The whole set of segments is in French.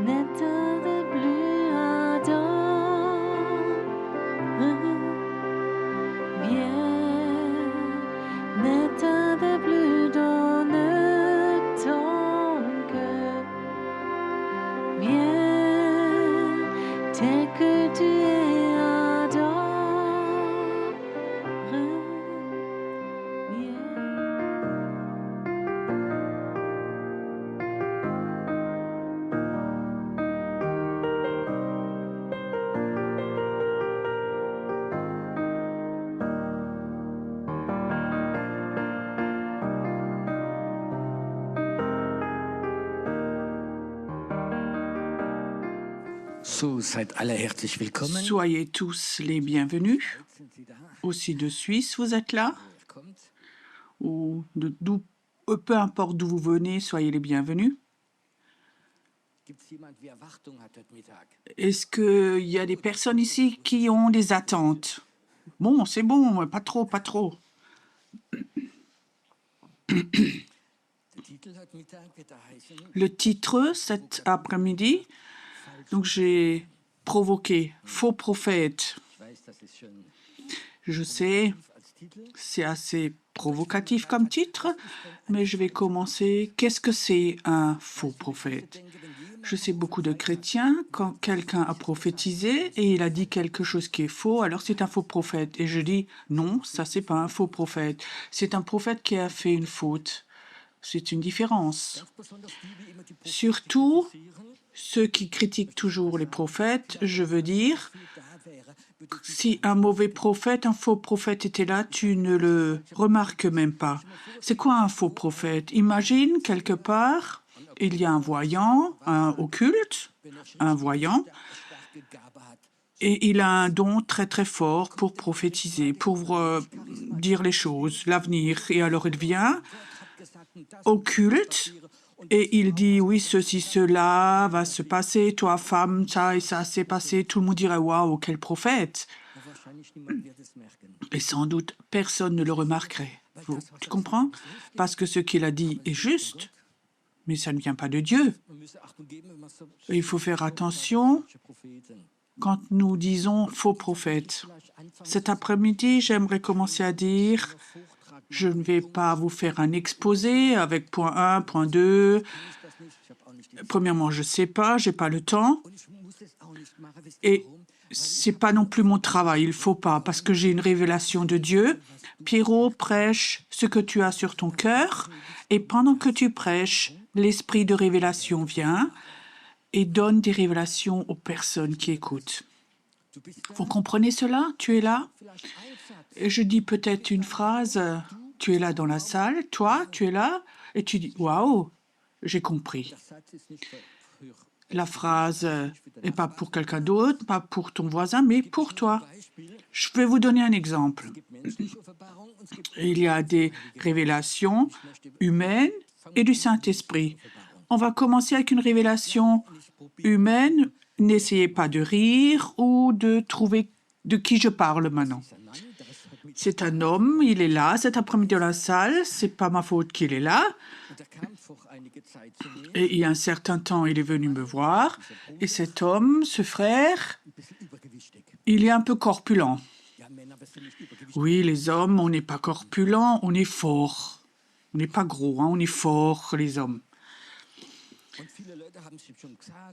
N'éteins plus ardent, viens, n'éteins plus dans ton cœur, viens, tel que tu es ardent, viens. So, seid alle herzlich willkommen. Soyez tous les bienvenus. Aussi de Suisse, vous êtes là? Ou d'où, peu importe d'où vous venez, soyez les bienvenus. Est-ce qu'il y a des personnes ici qui ont des attentes? Bon, c'est bon, pas trop, pas trop. Le titre cet après-midi, donc j'ai provoqué faux prophète. Je sais, c'est assez provocatif comme titre, mais je vais commencer. Qu'est-ce que c'est un faux prophète? Je sais beaucoup de chrétiens, quand quelqu'un a prophétisé et il a dit quelque chose qui est faux, alors c'est un faux prophète. Et je dis non, ça c'est pas un faux prophète. C'est un prophète qui a fait une faute. C'est une différence. Surtout, ceux qui critiquent toujours les prophètes, je veux dire, si un mauvais prophète, un faux prophète était là, tu ne le remarques même pas. C'est quoi un faux prophète? Imagine quelque part, il y a un voyant, un occulte, un voyant, et il a un don très très fort pour prophétiser, pour dire les choses, l'avenir. Et alors il vient occulte et il dit oui, ceci, cela va se passer, toi femme, ça et ça s'est passé. Tout le monde dirait waouh, quel prophète! Et sans doute personne ne le remarquerait. Tu comprends? Parce que ce qu'il a dit est juste, mais ça ne vient pas de Dieu. Et il faut faire attention quand nous disons faux prophète. Cet après-midi, j'aimerais commencer à dire, je ne vais pas vous faire un exposé avec point 1, point 2. Premièrement, je ne sais pas, je n'ai pas le temps. Et c'est pas non plus mon travail, il faut pas, parce que j'ai une révélation de Dieu. Pierrot, prêche ce que tu as sur ton cœur, et pendant que tu prêches, l'esprit de révélation vient et donne des révélations aux personnes qui écoutent. Vous comprenez cela? Tu es là? Et je dis peut-être une phrase, tu es là dans la salle, toi, tu es là, et tu dis, waouh, j'ai compris. La phrase n'est pas pour quelqu'un d'autre, pas pour ton voisin, mais pour toi. Je vais vous donner un exemple. Il y a des révélations humaines et du Saint-Esprit. On va commencer avec une révélation humaine. N'essayez pas de rire ou de trouver de qui je parle maintenant. C'est un homme, il est là cet après-midi dans la salle, c'est pas ma faute qu'il est là. Et il y a un certain temps, il est venu me voir, et cet homme, ce frère, il est un peu corpulent. Oui, les hommes, on n'est pas corpulent, on est fort. On n'est pas gros, hein, on est fort, les hommes.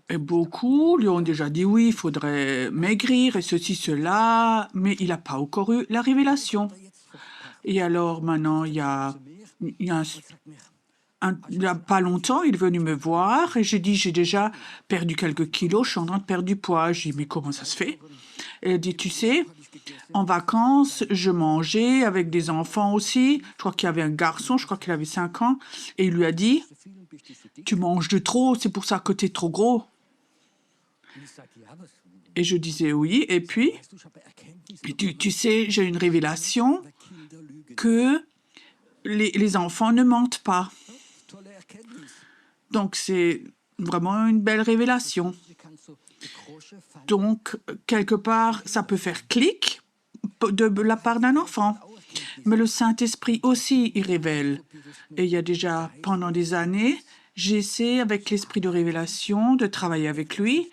Et beaucoup lui ont déjà dit oui, il faudrait maigrir et ceci, cela, mais il n'a pas encore eu la révélation. Et alors maintenant, il y a pas longtemps, il est venu me voir et j'ai dit j'ai déjà perdu quelques kilos, je suis en train de perdre du poids. J'ai dit mais comment ça se fait? Et elle dit tu sais, en vacances, je mangeais avec des enfants aussi. Je crois qu'il y avait un garçon, je crois qu'il avait 5 ans, et il lui a dit tu manges de trop, c'est pour ça que tu es trop gros. Et je disais oui, et puis tu sais, j'ai une révélation que les enfants ne mentent pas. Donc, c'est vraiment une belle révélation. Donc, quelque part, ça peut faire clic de la part d'un enfant. Mais le Saint-Esprit aussi, il révèle. Et il y a déjà, pendant des années, J'essaie avec l'esprit de révélation de travailler avec lui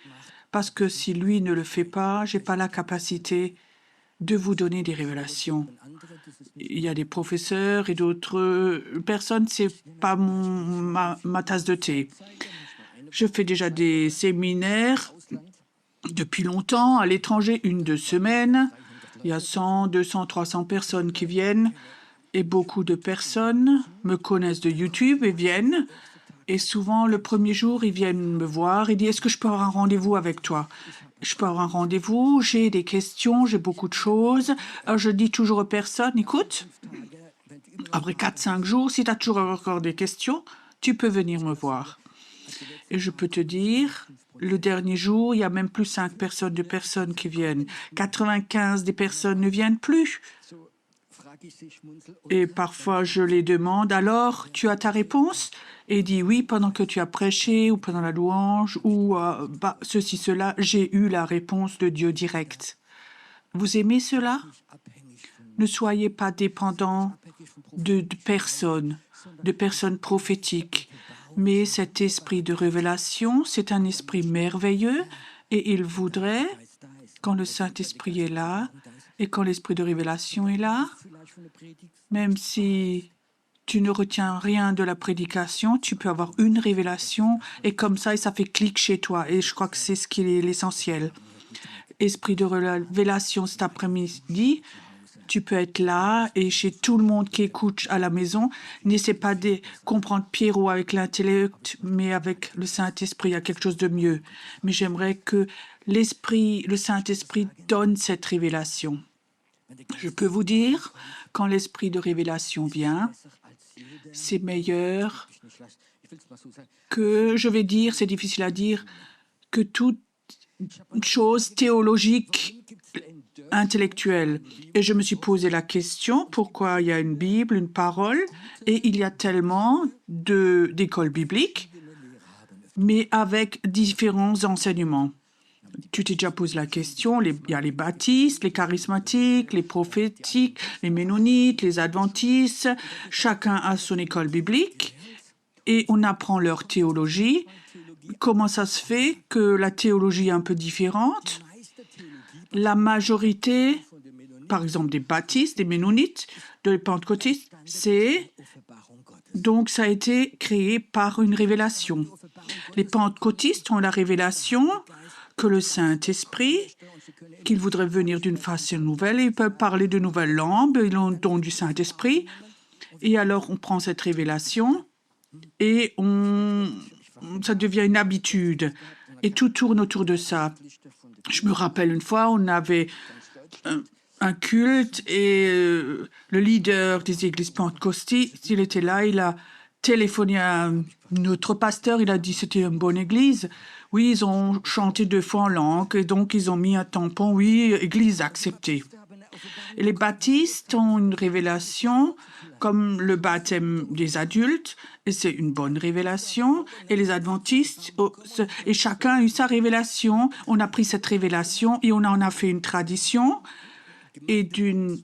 parce que si lui ne le fait pas, j'ai pas la capacité de vous donner des révélations. Il y a des professeurs et d'autres personnes, c'est pas ma tasse de thé. Je fais déjà des séminaires depuis longtemps à l'étranger, 1-2 semaines. Il y a 100, 200, 300 personnes qui viennent et beaucoup de personnes me connaissent de YouTube et viennent. Et souvent, le premier jour, ils viennent me voir et disent « Est-ce que je peux avoir un rendez-vous avec toi ?» Je peux avoir un rendez-vous, j'ai des questions, j'ai beaucoup de choses. Alors, je dis toujours aux personnes « Écoute, après 4-5 jours, si tu as toujours encore des questions, tu peux venir me voir. » Et je peux te dire, le dernier jour, il y a même plus 5 personnes qui viennent. 95 des personnes ne viennent plus. Et parfois, je les demande, alors, tu as ta réponse? Et il dit, oui, pendant que tu as prêché, ou pendant la louange, ou ceci, cela, j'ai eu la réponse de Dieu directe. Vous aimez cela? Ne soyez pas dépendants de personnes prophétiques. Mais cet esprit de révélation, c'est un esprit merveilleux et il voudrait, quand le Saint-Esprit est là et quand l'esprit de révélation est là, même si tu ne retiens rien de la prédication, tu peux avoir une révélation et comme ça, et ça fait clic chez toi. Et je crois que c'est ce qui est l'essentiel. Esprit de révélation cet après-midi, tu peux être là et chez tout le monde qui écoute à la maison, n'essaie pas de comprendre Pierrot avec l'intellect, mais avec le Saint-Esprit, il y a quelque chose de mieux. Mais j'aimerais que le Saint-Esprit donne cette révélation. Je peux vous dire, quand l'esprit de révélation vient, c'est meilleur que, je vais dire, c'est difficile à dire, que toute chose théologique intellectuelle. Et je me suis posé la question, pourquoi il y a une Bible, une parole, et il y a tellement d'écoles bibliques, mais avec différents enseignements. Tu t'es déjà posé la question, il y a les baptistes, les charismatiques, les prophétiques, les ménonites, les adventistes, chacun a son école biblique et on apprend leur théologie. Comment ça se fait que la théologie est un peu différente? La majorité, par exemple des baptistes, des ménonites, des pentecôtistes, donc ça a été créé par une révélation. Les pentecôtistes ont la révélation que le Saint-Esprit, qu'il voudrait venir d'une façon nouvelle, et ils peuvent parler de nouvelles langues, ils ont le don du Saint-Esprit. Et alors, on prend cette révélation et ça devient une habitude. Et tout tourne autour de ça. Je me rappelle une fois, on avait un culte et le leader des églises pentecôtistes, il était là, il a téléphoné à notre pasteur, il a dit c'était une bonne église. Oui, ils ont chanté 2 fois en langue et donc ils ont mis un tampon, oui, église acceptée. Et les baptistes ont une révélation comme le baptême des adultes, et c'est une bonne révélation. Et les adventistes, et chacun a eu sa révélation. On a pris cette révélation et on en a fait une tradition et d'une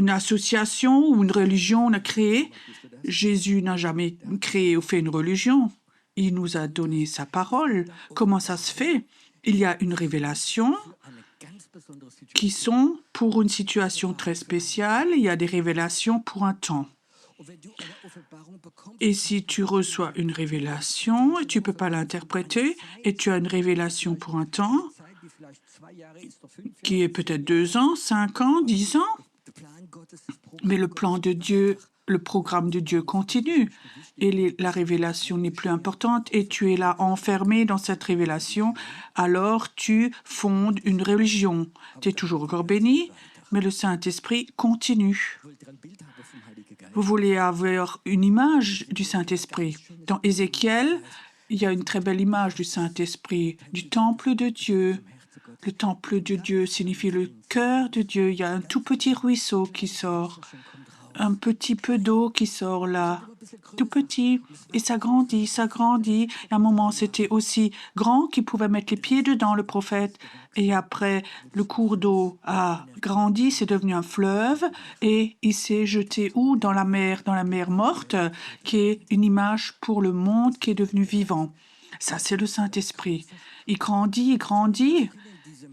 association ou une religion on a créé. Jésus n'a jamais créé ou fait une religion. Il nous a donné sa parole. Comment ça se fait? Il y a une révélation qui sont pour une situation très spéciale. Il y a des révélations pour un temps. Et si tu reçois une révélation et tu ne peux pas l'interpréter et tu as une révélation pour un temps qui est peut-être 2 ans, 5 ans, 10 ans, mais le plan de Dieu, le programme de Dieu continue et la révélation n'est plus importante et tu es là enfermé dans cette révélation, alors tu fondes une religion. Tu es toujours encore béni, mais le Saint-Esprit continue. Vous voulez avoir une image du Saint-Esprit. Dans Ézéchiel, il y a une très belle image du Saint-Esprit, du temple de Dieu. Le temple de Dieu signifie le cœur de Dieu. Il y a un tout petit ruisseau qui sort, un petit peu d'eau qui sort là. tout petit, et ça grandit, ça grandit. Et à un moment, c'était aussi grand qu'il pouvait mettre les pieds dedans, le prophète. Et après, le cours d'eau a grandi, c'est devenu un fleuve, et il s'est jeté où? Dans la mer morte, qui est une image pour le monde qui est devenu vivant. Ça, c'est le Saint-Esprit. Il grandit.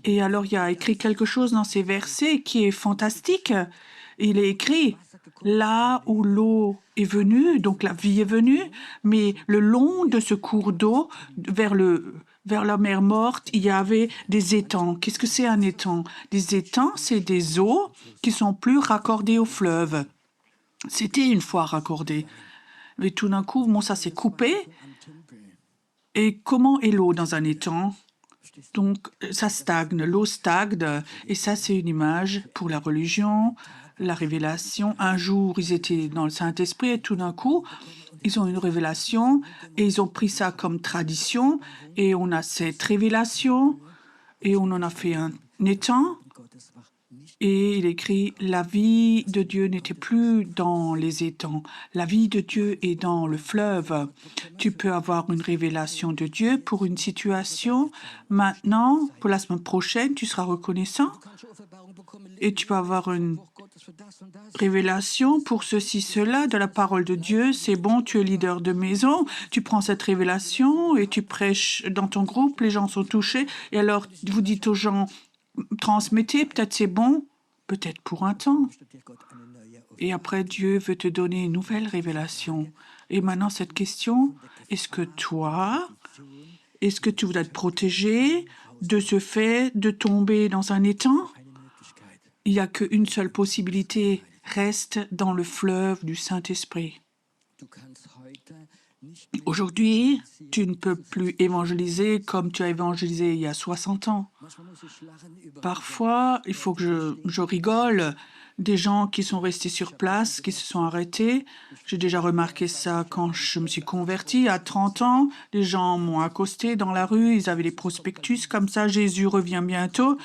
Et alors, il y a écrit quelque chose dans ces versets qui est fantastique. Il est écrit là où l'eau est venue, donc la vie est venue, mais le long de ce cours d'eau, vers la mer morte, il y avait des étangs. Qu'est-ce que c'est un étang? Des étangs, c'est des eaux qui sont plus raccordées au fleuve. C'était une fois raccordé. Mais tout d'un coup, bon, ça s'est coupé. Et comment est l'eau dans un étang? Donc, ça stagne, l'eau stagne, et ça, c'est une image pour la religion, la révélation. Un jour, ils étaient dans le Saint-Esprit, et tout d'un coup, ils ont une révélation, et ils ont pris ça comme tradition, et on a cette révélation, et on en a fait un étang, et il écrit, la vie de Dieu n'était plus dans les étangs. La vie de Dieu est dans le fleuve. Tu peux avoir une révélation de Dieu pour une situation. Maintenant, pour la semaine prochaine, tu seras reconnaissant. Et tu peux avoir une révélation pour ceci, cela, de la parole de Dieu. C'est bon, tu es leader de maison. Tu prends cette révélation et tu prêches dans ton groupe. Les gens sont touchés. Et alors, vous dites aux gens, transmettez, peut-être c'est bon, peut-être pour un temps. Et après, Dieu veut te donner une nouvelle révélation. Et maintenant, cette question, est-ce que tu voudrais être protégé de ce fait de tomber dans un étang? Il n'y a qu'une seule possibilité, reste dans le fleuve du Saint-Esprit. Aujourd'hui, tu ne peux plus évangéliser comme tu as évangélisé il y a 60 ans. Parfois, il faut que je rigole. Des gens qui sont restés sur place, qui se sont arrêtés. J'ai déjà remarqué ça quand je me suis convertie à 30 ans. Les gens m'ont accosté dans la rue, ils avaient des prospectus comme ça, Jésus revient bientôt.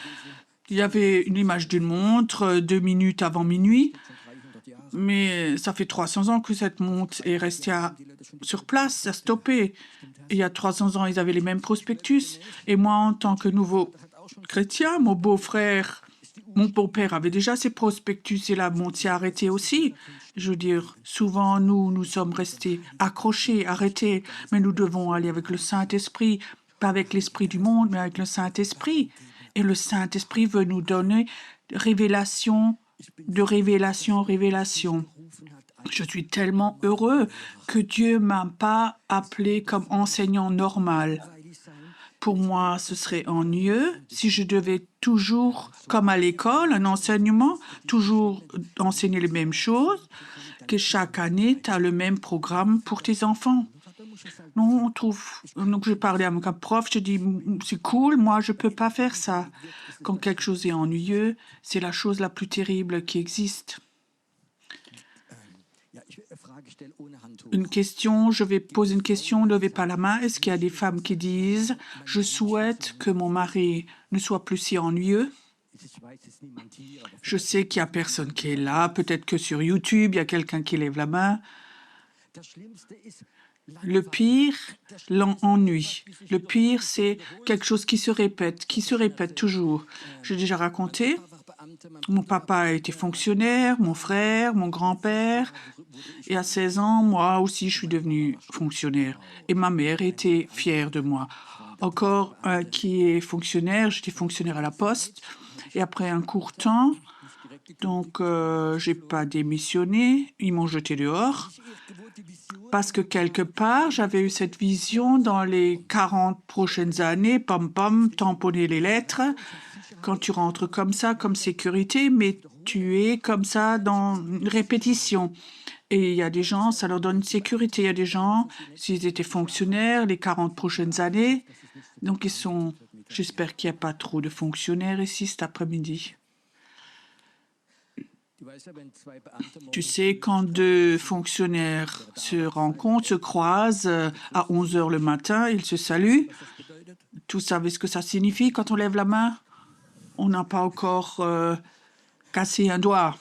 Il y avait une image d'une montre, 2 minutes avant minuit. Mais ça fait 300 ans que cette montre est restée sur place, ça a stoppé. Il y a 300 ans, ils avaient les mêmes prospectus. Et moi, en tant que nouveau chrétien, mon beau-père, mon beau-père avait déjà ses prospectus et la montre s'est arrêtée aussi. Je veux dire, souvent, nous sommes restés accrochés, arrêtés. Mais nous devons aller avec le Saint-Esprit, pas avec l'esprit du monde, mais avec le Saint-Esprit. Et le Saint-Esprit veut nous donner révélation, de révélation en révélation. Je suis tellement heureux que Dieu ne m'a pas appelé comme enseignant normal. Pour moi, ce serait ennuyeux si je devais toujours, comme à l'école, un enseignement, toujours enseigner les mêmes choses, que chaque année, tu as le même programme pour tes enfants. Non, on trouve. Donc, je parlais à mon prof, je dis, c'est cool, moi, je ne peux pas faire ça. Quand quelque chose est ennuyeux, c'est la chose la plus terrible qui existe. Une question, je vais poser une question, ne levez pas la main. Est-ce qu'il y a des femmes qui disent, je souhaite que mon mari ne soit plus si ennuyeux? Je sais qu'il n'y a personne qui est là, peut-être que sur YouTube, il y a quelqu'un qui lève la main. Le pire, l'ennui. Le pire, c'est quelque chose qui se répète toujours. J'ai déjà raconté, mon papa a été fonctionnaire, mon frère, mon grand-père, et à 16 ans, moi aussi, je suis devenue fonctionnaire. Et ma mère était fière de moi. Encore un qui est fonctionnaire, j'étais fonctionnaire à la Poste, et après un court temps, donc j'ai pas démissionné, ils m'ont jeté dehors. Parce que quelque part, j'avais eu cette vision dans les 40 prochaines années, tamponner les lettres. Quand tu rentres comme ça, comme sécurité, mais tu es comme ça dans une répétition. Et il y a des gens, ça leur donne une sécurité. Il y a des gens, s'ils étaient fonctionnaires les 40 prochaines années, donc ils sont... J'espère qu'il n'y a pas trop de fonctionnaires ici cet après-midi. Tu sais, quand deux fonctionnaires se rencontrent, se croisent à 11 h le matin, ils se saluent. Vous savez ce que ça signifie quand on lève la main? On n'a pas encore cassé un doigt.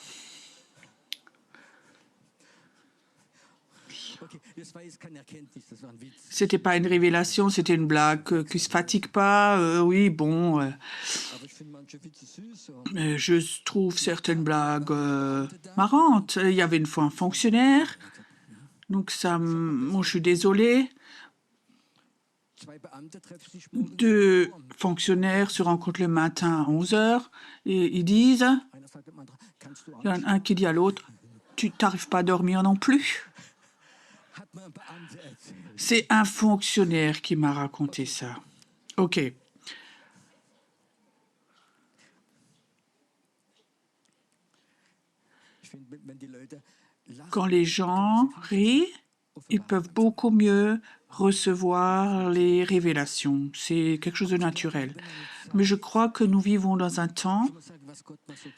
C'était pas une révélation, c'était une blague qui se fatigue pas. Oui, bon, mais je trouve certaines blagues marrantes. Il y avait une fois un fonctionnaire, donc ça, moi, je suis désolée. Deux fonctionnaires se rencontrent le matin à 11 heures et ils disent, il y en a un qui dit à l'autre, tu n'arrives pas à dormir non plus. C'est un fonctionnaire qui m'a raconté ça. OK. Quand les gens rient, ils peuvent beaucoup mieux recevoir les révélations. C'est quelque chose de naturel. Mais je crois que nous vivons dans un temps,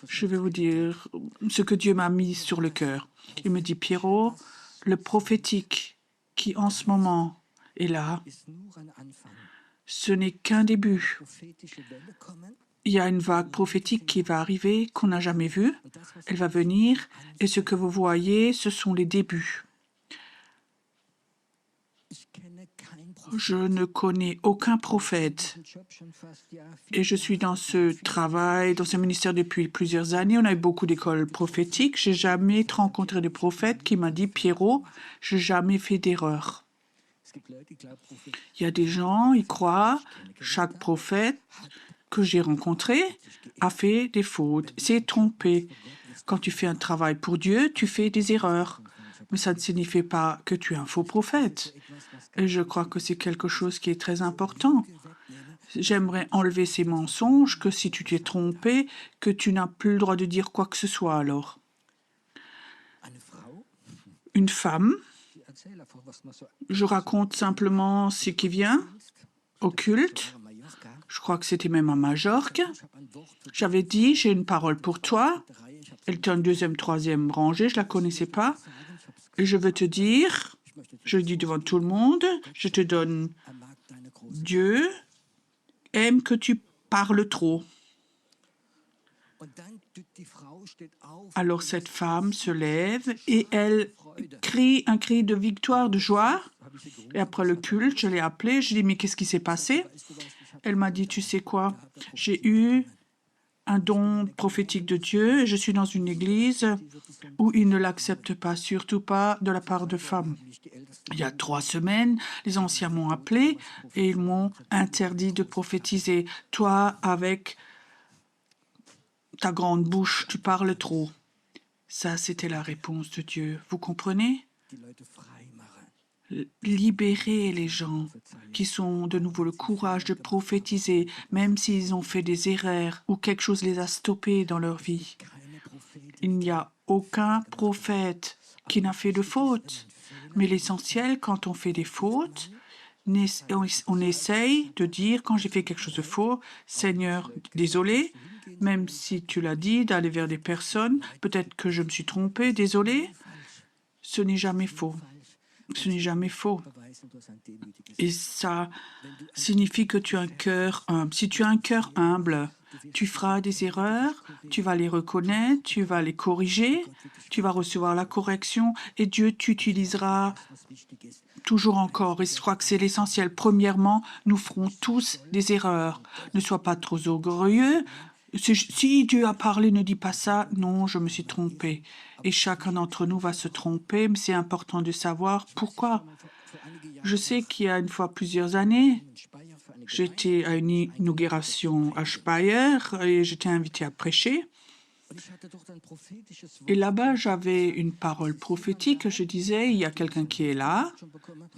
je vais vous dire ce que Dieu m'a mis sur le cœur. Il me dit, Pierrot, le prophétique qui en ce moment est là, ce n'est qu'un début. Il y a une vague prophétique qui va arriver, qu'on n'a jamais vue. Elle va venir, et ce que vous voyez, ce sont les débuts. Je ne connais aucun prophète et je suis dans ce travail, dans ce ministère depuis plusieurs années. On a eu beaucoup d'écoles prophétiques. Je n'ai jamais rencontré de prophète qui m'a dit « Pierrot, je n'ai jamais fait d'erreur ». Il y a des gens, ils croient, chaque prophète que j'ai rencontré a fait des fautes, s'est trompé. Quand tu fais un travail pour Dieu, tu fais des erreurs. Mais ça ne signifie pas que tu es un faux prophète. Et je crois que c'est quelque chose qui est très important. J'aimerais enlever ces mensonges, que si tu t'es trompé, que tu n'as plus le droit de dire quoi que ce soit alors. Une femme, je raconte simplement ce qui vient au culte. Je crois que c'était même à Majorque. J'avais dit, j'ai une parole pour toi. Elle était en deuxième, troisième rangée, je ne la connaissais pas. Et je veux te dire, je le dis devant tout le monde, je te donne, Dieu aime que tu parles trop. Alors cette femme se lève et elle crie un cri de victoire, de joie. Et après le culte, je l'ai appelée, je lui ai dit, mais qu'est-ce qui s'est passé? Elle m'a dit, tu sais quoi, j'ai eu un don prophétique de Dieu et je suis dans une église où ils ne l'acceptent pas, surtout pas de la part de femmes. Il y a 3 semaines, les anciens m'ont appelé et ils m'ont interdit de prophétiser. Toi, avec ta grande bouche, tu parles trop. Ça, c'était la réponse de Dieu. Vous comprenez? Libérer les gens qui ont de nouveau le courage de prophétiser, même s'ils ont fait des erreurs ou quelque chose les a stoppés dans leur vie. Il n'y a aucun prophète qui n'a fait de faute. Mais l'essentiel, quand on fait des fautes, on essaye de dire, quand j'ai fait quelque chose de faux, Seigneur, désolé, même si tu l'as dit, d'aller vers des personnes, peut-être que je me suis trompé, désolé. Ce n'est jamais faux. Ce n'est jamais faux. Et ça signifie que tu as un cœur humble. Si tu as un cœur humble, tu feras des erreurs, tu vas les reconnaître, tu vas les corriger, tu vas recevoir la correction et Dieu t'utilisera toujours encore. Et je crois que c'est l'essentiel. Premièrement, nous ferons tous des erreurs. Ne sois pas trop orgueilleux. Si Dieu a parlé, ne dis pas ça. Non, je me suis trompé. Et chacun d'entre nous va se tromper, mais c'est important de savoir pourquoi. Je sais qu'il y a une fois plusieurs années, j'étais à une inauguration à Speyer et j'étais invité à prêcher. Et là-bas, j'avais une parole prophétique. Je disais, il y a quelqu'un qui est là,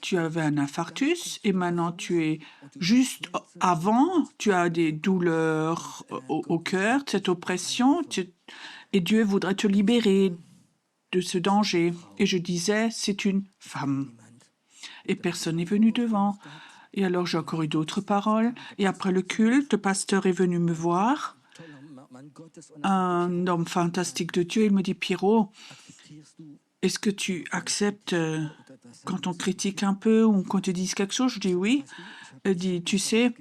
tu avais un infarctus et maintenant tu es juste avant, tu as des douleurs au cœur, cette oppression, et Dieu voudrait te libérer de ce danger. Et je disais, c'est une femme. Et personne n'est venu devant. Et alors j'ai encore eu d'autres paroles. Et après le culte, le pasteur est venu me voir. Un homme fantastique de Dieu, il me dit, Pierrot, est-ce que tu acceptes quand on critique un peu ou qu'on te dise quelque chose? Je dis oui. Il dit, tu sais,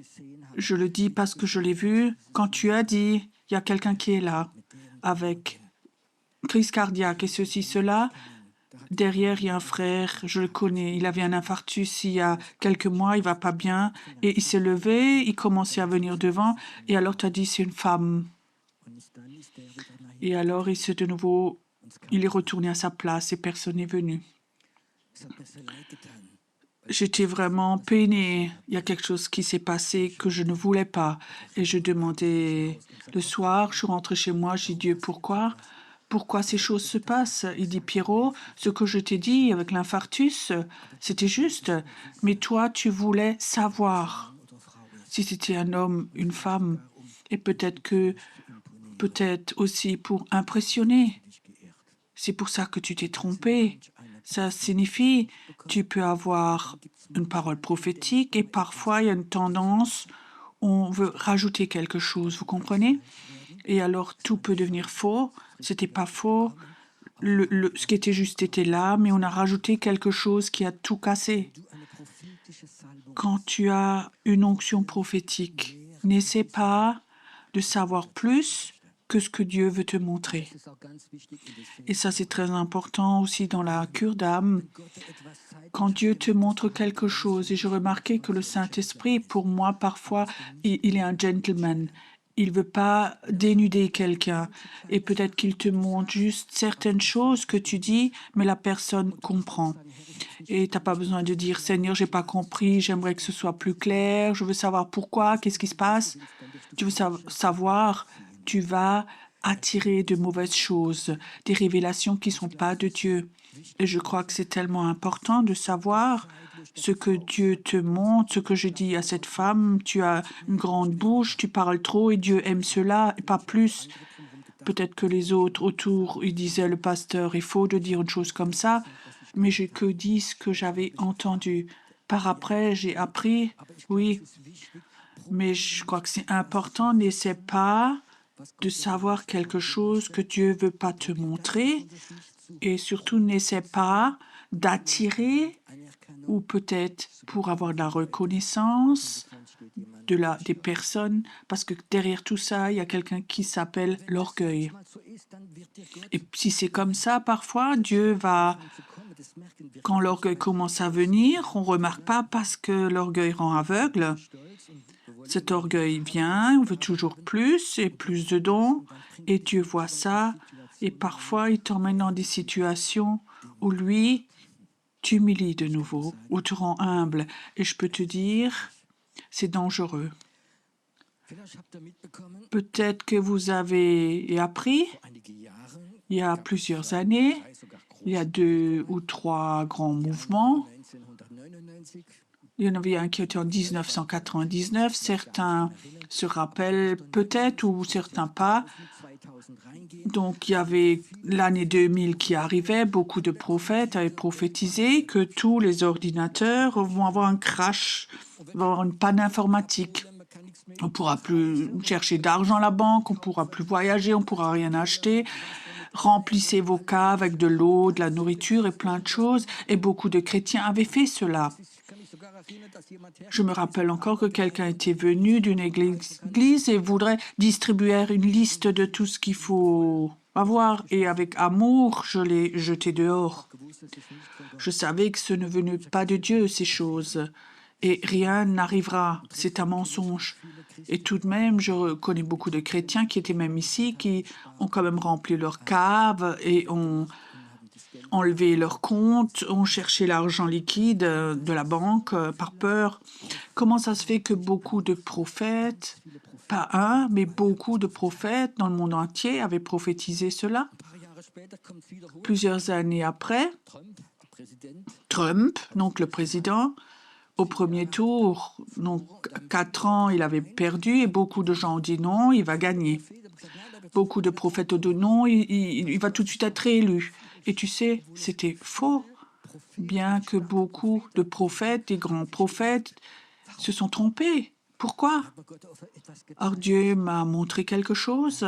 je le dis parce que je l'ai vu. Quand tu as dit, il y a quelqu'un qui est là avec crise cardiaque et ceci, cela, derrière, il y a un frère, je le connais, il avait un infarctus il y a quelques mois, il va pas bien, et il s'est levé, il commençait à venir devant, et alors tu as dit, c'est une femme. Et alors, il est retourné à sa place et personne n'est venu. J'étais vraiment peinée. Il y a quelque chose qui s'est passé que je ne voulais pas. Et je demandais le soir, je suis rentrée chez moi, j'ai dit Dieu, pourquoi? Pourquoi ces choses se passent? Il dit Pierrot, ce que je t'ai dit avec l'infarctus, c'était juste. Mais toi, tu voulais savoir si c'était un homme, une femme. Et peut-être aussi pour impressionner. C'est pour ça que tu t'es trompé. Ça signifie, tu peux avoir une parole prophétique et parfois il y a une tendance, on veut rajouter quelque chose, vous comprenez? Et alors tout peut devenir faux. C'était pas faux. Ce qui était juste était là, mais on a rajouté quelque chose qui a tout cassé. Quand tu as une onction prophétique, n'essaie pas de savoir plus que ce que Dieu veut te montrer. Et ça, c'est très important aussi dans la cure d'âme. Quand Dieu te montre quelque chose, et je remarquais que le Saint-Esprit, pour moi, parfois, il est un gentleman. Il veut pas dénuder quelqu'un. Et peut-être qu'il te montre juste certaines choses que tu dis, mais la personne comprend. Et tu n'as pas besoin de dire, Seigneur, j'ai pas compris, j'aimerais que ce soit plus clair, je veux savoir pourquoi, qu'est-ce qui se passe. Tu veux savoir, tu vas attirer de mauvaises choses, des révélations qui ne sont pas de Dieu. Et je crois que c'est tellement important de savoir ce que Dieu te montre, ce que je dis à cette femme, tu as une grande bouche, tu parles trop et Dieu aime cela et pas plus. Peut-être que les autres autour, ils disaient, le pasteur, il faut de dire une chose comme ça, mais j'ai que dit ce que j'avais entendu. Par après, j'ai appris, oui, mais je crois que c'est important, n'essaie pas de savoir quelque chose que Dieu veut pas te montrer et surtout n'essaie pas d'attirer ou peut-être pour avoir de la reconnaissance des personnes, parce que derrière tout ça, il y a quelqu'un qui s'appelle l'orgueil. Et si c'est comme ça, parfois, Dieu va, quand l'orgueil commence à venir, on ne remarque pas parce que l'orgueil rend aveugle. Cet orgueil vient, on veut toujours plus et plus de dons, et Dieu voit ça, et parfois il t'emmène dans des situations où lui t'humilie de nouveau, ou te rend humble. Et je peux te dire, c'est dangereux. Peut-être que vous avez appris, il y a plusieurs années, il y a 2 ou 3 grands mouvements. Il y en avait un qui était en 1999. Certains se rappellent peut-être ou certains pas. Donc, il y avait l'année 2000 qui arrivait. Beaucoup de prophètes avaient prophétisé que tous les ordinateurs vont avoir un crash, vont avoir une panne informatique. On ne pourra plus chercher d'argent à la banque, on ne pourra plus voyager, on ne pourra rien acheter. Remplissez vos caves avec de l'eau, de la nourriture et plein de choses. Et beaucoup de chrétiens avaient fait cela. Je me rappelle encore que quelqu'un était venu d'une église et voudrait distribuer une liste de tout ce qu'il faut avoir. Et avec amour, je l'ai jeté dehors. Je savais que ce ne venait pas de Dieu, ces choses. Et rien n'arrivera. C'est un mensonge. Et tout de même, je connais beaucoup de chrétiens qui étaient même ici, qui ont quand même rempli leur cave et ont enlevé leur compte, ont cherché l'argent liquide de la banque par peur. Comment ça se fait que beaucoup de prophètes, pas un, mais beaucoup de prophètes dans le monde entier avaient prophétisé cela? Plusieurs années après, Trump, donc le président, au premier tour, donc 4 ans, il avait perdu et beaucoup de gens ont dit non, il va gagner. Beaucoup de prophètes ont dit non, il va tout de suite être réélu. Et tu sais, c'était faux, bien que beaucoup de prophètes, des grands prophètes, se sont trompés. Pourquoi? Alors Dieu m'a montré quelque chose.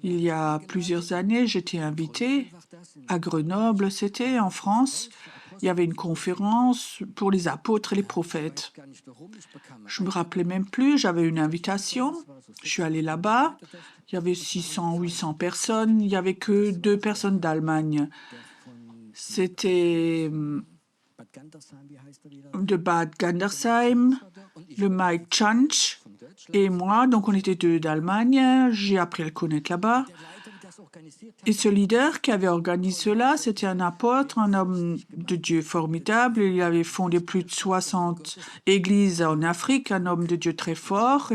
Il y a plusieurs années, j'étais invitée à Grenoble, c'était en France, il y avait une conférence pour les apôtres et les prophètes. Je me rappelais même plus, j'avais une invitation. Je suis allée là-bas. Il y avait 600, 800 personnes. Il n'y avait que 2 personnes d'Allemagne. C'était de Bad Gandersheim, le Mike Chanch et moi. Donc on était 2 d'Allemagne. J'ai appris à le connaître là-bas. Et ce leader qui avait organisé cela, c'était un apôtre, un homme de Dieu formidable. Il avait fondé plus de 60 églises en Afrique, un homme de Dieu très fort.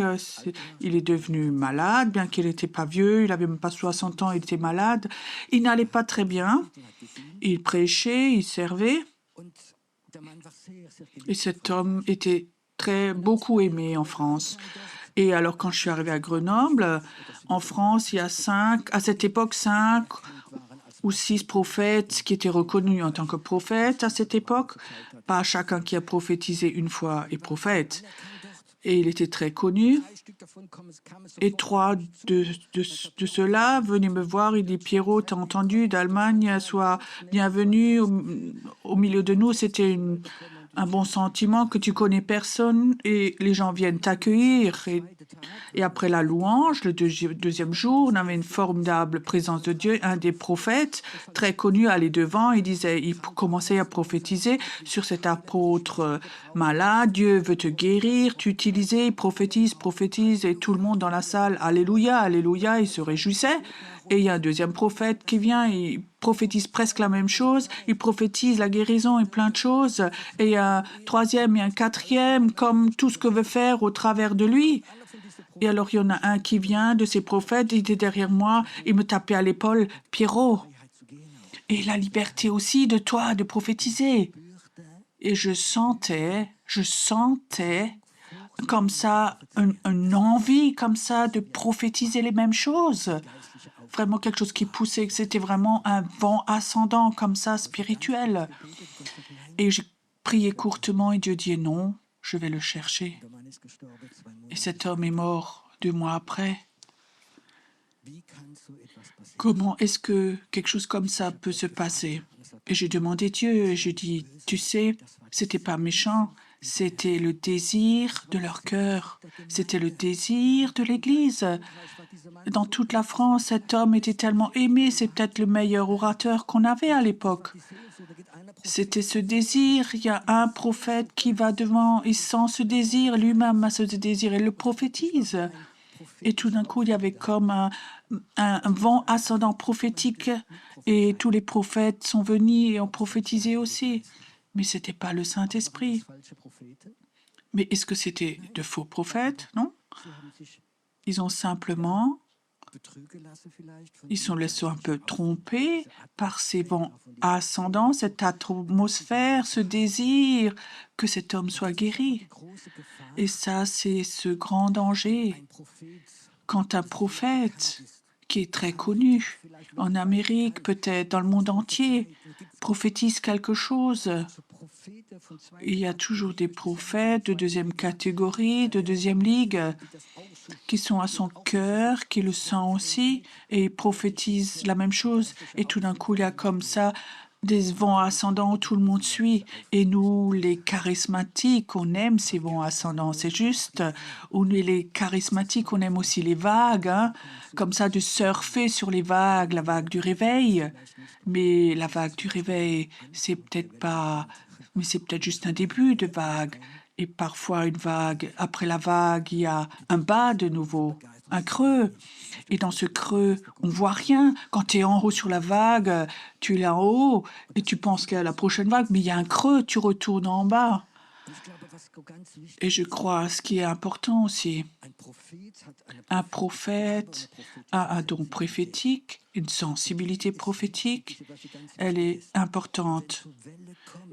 Il est devenu malade, bien qu'il n'était pas vieux, il n'avait même pas 60 ans, il était malade. Il n'allait pas très bien. Il prêchait, il servait. Et cet homme était beaucoup aimé en France. Et alors, quand je suis arrivée à Grenoble, en France, il y a à cette époque, 5 ou 6 prophètes qui étaient reconnus en tant que prophètes à cette époque. Pas chacun qui a prophétisé une fois est prophète. Et il était très connu. Et 3 de ceux-là venaient me voir. Il dit, Pierrot, t'as entendu d'Allemagne, sois bienvenu au milieu de nous. C'était un bon sentiment que tu connais personne et les gens viennent t'accueillir. Et après la louange, le deuxième jour, on avait une formidable présence de Dieu. Un des prophètes, très connu, allait devant. Il commençait à prophétiser sur cet apôtre malade. Dieu veut te guérir. Tu utilisais, il prophétise. Et tout le monde dans la salle, Alléluia, Alléluia, il se réjouissait. Et il y a un deuxième prophète qui vient, il prophétise presque la même chose, il prophétise la guérison et plein de choses. Et il y a un troisième et un quatrième, comme tout ce que veut faire au travers de lui. Et alors, il y en a un qui vient de ces prophètes, il était derrière moi, il me tapait à l'épaule, Pierrot. Et la liberté aussi de toi, de prophétiser. Et je sentais comme ça, une envie comme ça de prophétiser les mêmes choses. Vraiment quelque chose qui poussait, que c'était vraiment un vent ascendant comme ça, spirituel. Et j'ai prié courtement et Dieu dit non, je vais le chercher. Et cet homme est mort 2 mois après. Comment est-ce que quelque chose comme ça peut se passer? Et j'ai demandé Dieu, et j'ai dit, tu sais, c'était pas méchant, c'était le désir de leur cœur, c'était le désir de l'Église. Dans toute la France, cet homme était tellement aimé, c'est peut-être le meilleur orateur qu'on avait à l'époque. C'était ce désir, il y a un prophète qui va devant, il sent ce désir, lui-même a ce désir, et le prophétise. Et tout d'un coup, il y avait comme un vent ascendant prophétique et tous les prophètes sont venus et ont prophétisé aussi. Mais ce n'était pas le Saint-Esprit. Mais est-ce que c'était de faux prophètes? Non. Ils ont simplement, ils sont laissés un peu trompés par ces vents ascendants, cette atmosphère, ce désir que cet homme soit guéri. Et ça, c'est ce grand danger. Quand un prophète qui est très connu en Amérique, peut-être dans le monde entier, prophétise quelque chose, il y a toujours des prophètes de deuxième catégorie, de deuxième ligue, qui sont à son cœur, qui le sent aussi, et ils prophétisent la même chose. Et tout d'un coup, il y a comme ça des vents ascendants où tout le monde suit. Et nous, les charismatiques, on aime ces vents ascendants, c'est juste. Ou nous, les charismatiques, on aime aussi les vagues, hein, comme ça, de surfer sur les vagues, la vague du réveil. Mais la vague du réveil, c'est peut-être pas... Mais c'est peut-être juste un début de vague. Et parfois, une vague, après la vague, il y a un bas de nouveau, un creux. Et dans ce creux, on voit rien. Quand tu es en haut sur la vague, tu es là en haut et tu penses qu'il y a la prochaine vague, mais il y a un creux, tu retournes en bas. Et je crois ce qui est important aussi, un prophète a un don prophétique, une sensibilité prophétique, elle est importante.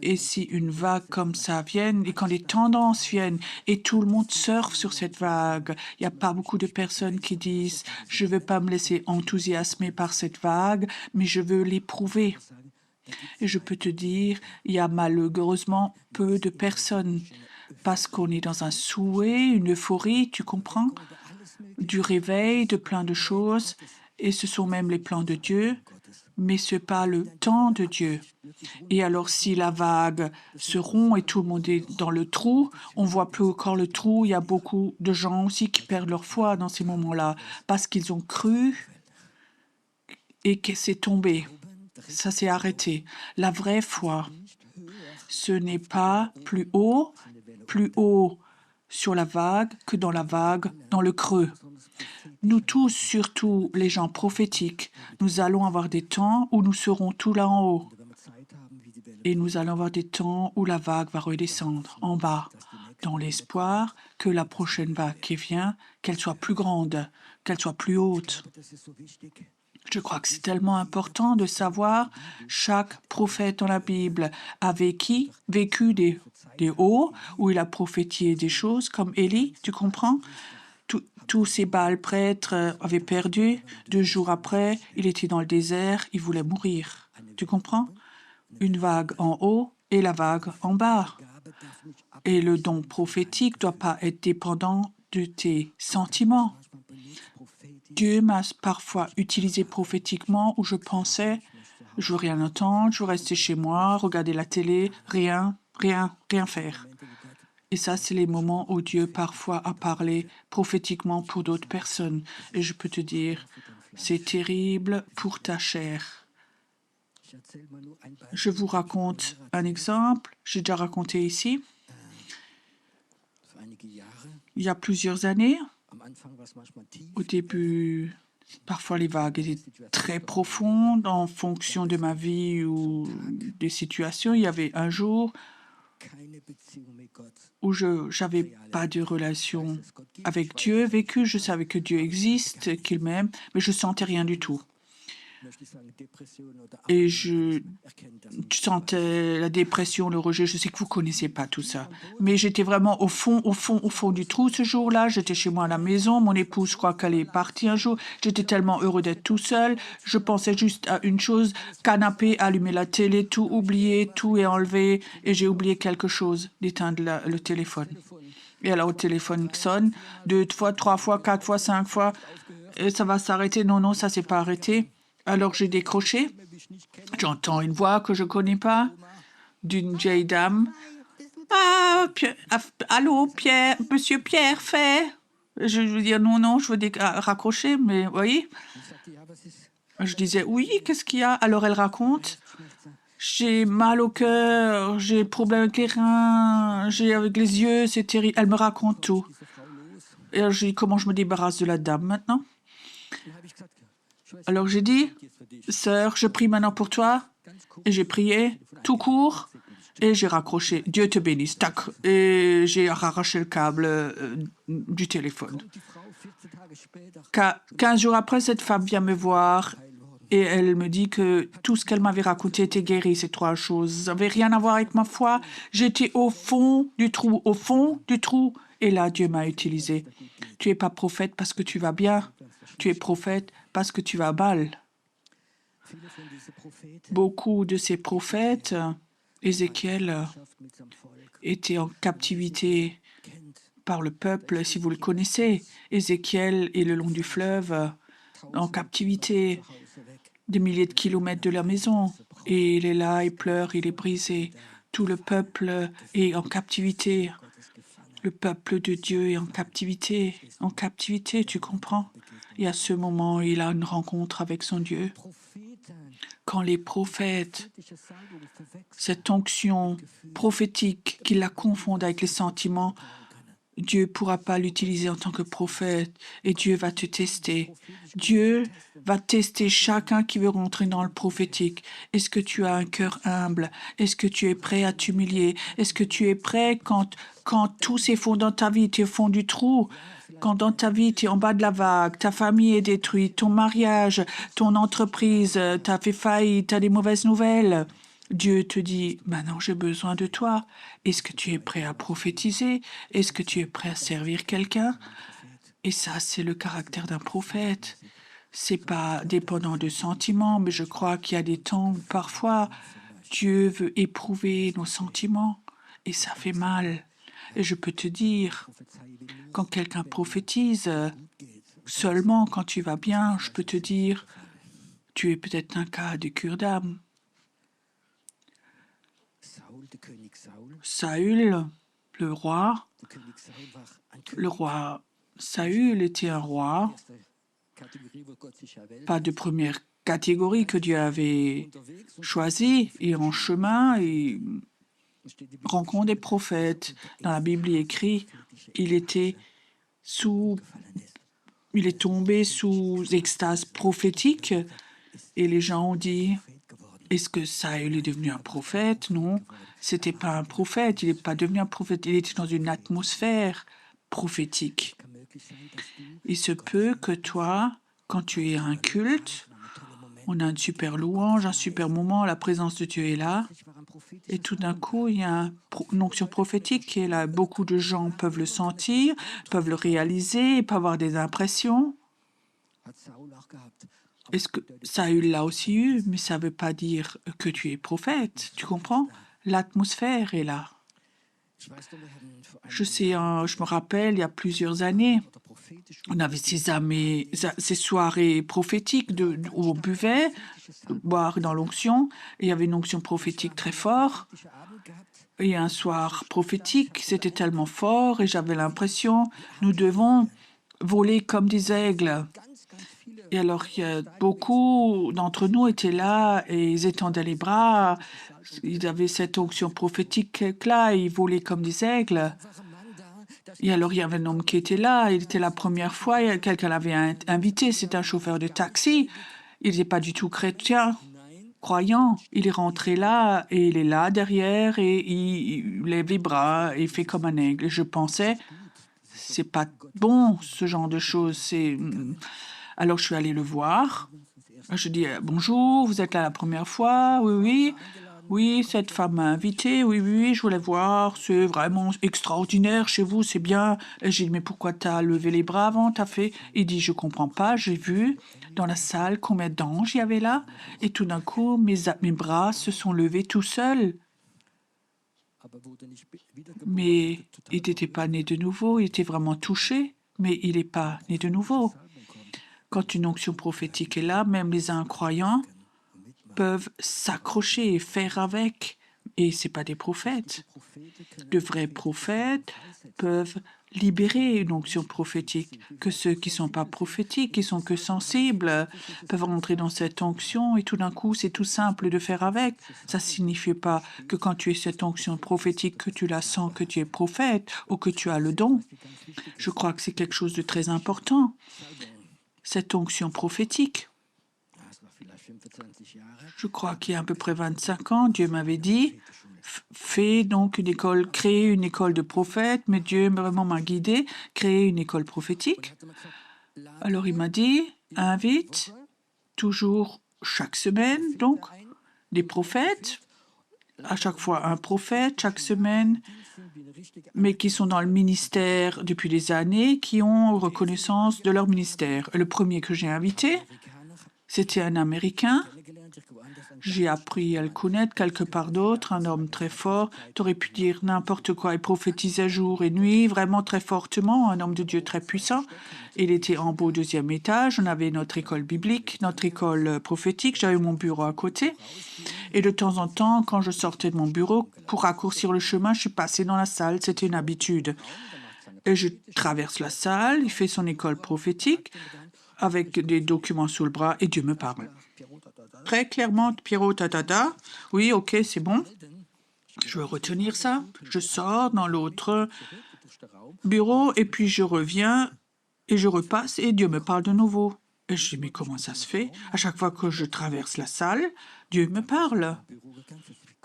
Et si une vague comme ça vient, et quand les tendances viennent, et tout le monde surfe sur cette vague, il n'y a pas beaucoup de personnes qui disent « je ne veux pas me laisser enthousiasmer par cette vague, mais je veux l'éprouver ». Et je peux te dire, il y a malheureusement peu de personnes parce qu'on est dans un souhait, une euphorie, tu comprends, du réveil, de plein de choses. Et ce sont même les plans de Dieu. mais ce n'est pas le temps de Dieu. Et alors, si la vague se rompt et tout le monde est dans le trou, on voit plus encore le trou. Il y a beaucoup de gens aussi qui perdent leur foi dans ces moments-là parce qu'ils ont cru et que c'est tombé. Ça s'est arrêté. La vraie foi, ce n'est pas plus haut sur la vague que dans la vague, dans le creux. Nous tous, surtout les gens prophétiques, nous allons avoir des temps où nous serons tout là en haut. Et nous allons avoir des temps où la vague va redescendre en bas, dans l'espoir que la prochaine vague qui vient, qu'elle soit plus grande, qu'elle soit plus haute. Je crois que c'est tellement important de savoir chaque prophète dans la Bible a vécu des hauts où il a prophétisé des choses comme Élie, tu comprends? Tous ces Baals prêtres avaient perdu. 2 jours après, il était dans le désert, il voulait mourir. Tu comprends? Une vague en haut et la vague en bas. Et le don prophétique ne doit pas être dépendant de tes sentiments. Dieu m'a parfois utilisé prophétiquement où je pensais, je veux rien entendre, je veux rester chez moi, regarder la télé, rien faire. Et ça, c'est les moments où Dieu parfois a parlé prophétiquement pour d'autres personnes. Et je peux te dire, c'est terrible pour ta chair. Je vous raconte un exemple, j'ai déjà raconté ici. Il y a plusieurs années, au début, parfois les vagues étaient très profondes en fonction de ma vie ou des situations. Il y avait un jour où je n'avais pas de relation avec Dieu vécue. Je savais que Dieu existe, qu'il m'aime, mais je ne sentais rien du tout. Et je sentais la dépression, le rejet. Je sais que vous ne connaissez pas tout ça. Mais j'étais vraiment au fond du trou ce jour-là. J'étais chez moi à la maison. Mon épouse, je crois qu'elle est partie un jour. J'étais tellement heureux d'être tout seul. Je pensais juste à une chose, canapé, allumer la télé, tout oublier, tout est enlevé. Et j'ai oublié quelque chose, d'éteindre le téléphone. Et alors, le téléphone sonne 2 fois, 3 fois, 4 fois, 5 fois. Et ça va s'arrêter. Non, ça s'est pas arrêté. Alors, j'ai décroché. J'entends une voix que je ne connais pas, d'une vieille dame. Ah, allô, Pierre, Monsieur Pierre, fait. Je veux dire non, je veux raccrocher, mais vous voyez. Je disais oui, qu'est-ce qu'il y a? Alors elle raconte. J'ai mal au cœur, j'ai problème avec les reins, j'ai avec les yeux, c'est terrible. Elle me raconte tout. Et alors, j'ai dit comment je me débarrasse de la dame maintenant. Alors j'ai dit, sœur, je prie maintenant pour toi. Et j'ai prié tout court et j'ai raccroché. Dieu te bénisse. Tac. Et j'ai arraché le câble du téléphone. 15 jours après, cette femme vient me voir et elle me dit que tout ce qu'elle m'avait raconté était guéri, ces 3 choses. Ça n'avait rien à voir avec ma foi. J'étais au fond du trou. Et là, Dieu m'a utilisé. Tu n'es pas prophète parce que tu vas bien. Tu es prophète parce que tu vas mal. Beaucoup de ces prophètes, Ézéchiel, étaient en captivité par le peuple, si vous le connaissez. Ézéchiel est le long du fleuve, en captivité, des milliers de kilomètres de la maison. Et il est là, il pleure, il est brisé. Tout le peuple est en captivité. Le peuple de Dieu est en captivité, tu comprends? Et à ce moment, il a une rencontre avec son Dieu. Quand les prophètes, cette onction prophétique, qu'ils la confondent avec les sentiments, Dieu ne pourra pas l'utiliser en tant que prophète et Dieu va te tester. Dieu va tester chacun qui veut rentrer dans le prophétique. Est-ce que tu as un cœur humble? Est-ce que tu es prêt à t'humilier? Est-ce que tu es prêt quand tout s'effondre dans ta vie, tu es au fond du trou? Quand dans ta vie, tu es en bas de la vague, ta famille est détruite, ton mariage, ton entreprise, tu as fait faillite, tu as des mauvaises nouvelles. Dieu te dit, maintenant j'ai besoin de toi. Est-ce que tu es prêt à prophétiser? Est-ce que tu es prêt à servir quelqu'un? Et ça, c'est le caractère d'un prophète. C'est pas dépendant de sentiments, mais je crois qu'il y a des temps où parfois Dieu veut éprouver nos sentiments et ça fait mal. Et je peux te dire, quand quelqu'un prophétise, seulement quand tu vas bien, je peux te dire, Tu es peut-être un cas de cure d'âme. Saül, le roi Saül était un roi, pas de première catégorie que Dieu avait choisi, et en chemin, il rencontre des prophètes. Dans la Bible, il est écrit, il est tombé sous extase prophétique, et les gens ont dit, est-ce que Saül est devenu un prophète? Non, c'était pas un prophète, il n'est pas devenu un prophète, il était dans une atmosphère prophétique. Il se peut que toi, quand tu es à un culte, on a une super louange, un super moment, la présence de Dieu est là, et tout d'un coup, il y a une onction prophétique qui est là. Beaucoup de gens peuvent le sentir, peuvent le réaliser, peuvent avoir des impressions. Est-ce que Saül l'a aussi eu, mais ça ne veut pas dire que tu es prophète, tu comprends? L'atmosphère est là. Je me rappelle, il y a plusieurs années, on avait ces soirées prophétiques où on buvait, boire dans l'onction, et il y avait une onction prophétique très forte. Et un soir prophétique, c'était tellement fort, et j'avais l'impression, nous devons voler comme des aigles. Et alors, beaucoup d'entre nous étaient là et ils étendaient les bras. Ils avaient cette onction prophétique-là, ils volaient comme des aigles. Et alors, il y avait un homme qui était là. Il était la première fois, quelqu'un l'avait invité. C'est un chauffeur de taxi. Il n'était pas du tout chrétien, croyant. Il est rentré là et il est là derrière et il lève les bras et il fait comme un aigle. Et je pensais, c'est pas bon, ce genre de choses. Alors, je suis allée le voir. Je dis, bonjour, vous êtes là la première fois? Oui, oui. Oui, cette femme m'a invité. Oui, oui, oui, je voulais voir. C'est vraiment extraordinaire chez vous, c'est bien. Et j'ai dit, mais pourquoi t'as levé les bras avant? T'as fait? Il dit, je comprends pas. J'ai vu dans la salle combien d'anges il y avait là. Et tout d'un coup, mes bras se sont levés tout seuls. Mais il n'était pas né de nouveau. Il était vraiment touché, mais il n'est pas né de nouveau. Quand une onction prophétique est là, même les incroyants peuvent s'accrocher et faire avec. Et ce n'est pas des prophètes. De vrais prophètes peuvent libérer une onction prophétique, que ceux qui ne sont pas prophétiques, qui sont que sensibles, peuvent rentrer dans cette onction et tout d'un coup, c'est tout simple de faire avec. Ça ne signifie pas que quand tu es cette onction prophétique, que tu la sens, que tu es prophète ou que tu as le don. Je crois que c'est quelque chose de très important, cette onction prophétique. Je crois qu'il y a à peu près 25 ans, Dieu m'avait dit, créer une école de prophètes, mais Dieu vraiment m'a guidé, créer une école prophétique. Alors il m'a dit, invite toujours chaque semaine, donc, des prophètes, à chaque fois un prophète, chaque semaine, mais qui sont dans le ministère depuis des années, qui ont reconnaissance de leur ministère. Le premier que j'ai invité, c'était un Américain. J'ai appris à le connaître quelque part d'autre, un homme très fort. Tu aurais pu dire n'importe quoi. Il prophétisait jour et nuit, vraiment très fortement, un homme de Dieu très puissant. Il était en bas au 2e étage. On avait notre école biblique, notre école prophétique. J'avais mon bureau à côté. Et de temps en temps, quand je sortais de mon bureau, pour raccourcir le chemin, je suis passée dans la salle. C'était une habitude. Et je traverse la salle, il fait son école prophétique avec des documents sous le bras et Dieu me parle. Très clairement, Pierrot, oui, ok, c'est bon. Je veux retenir ça. Je sors dans l'autre bureau et puis je reviens et je repasse et Dieu me parle de nouveau. Et je dis, mais comment ça se fait? À chaque fois que je traverse la salle, Dieu me parle.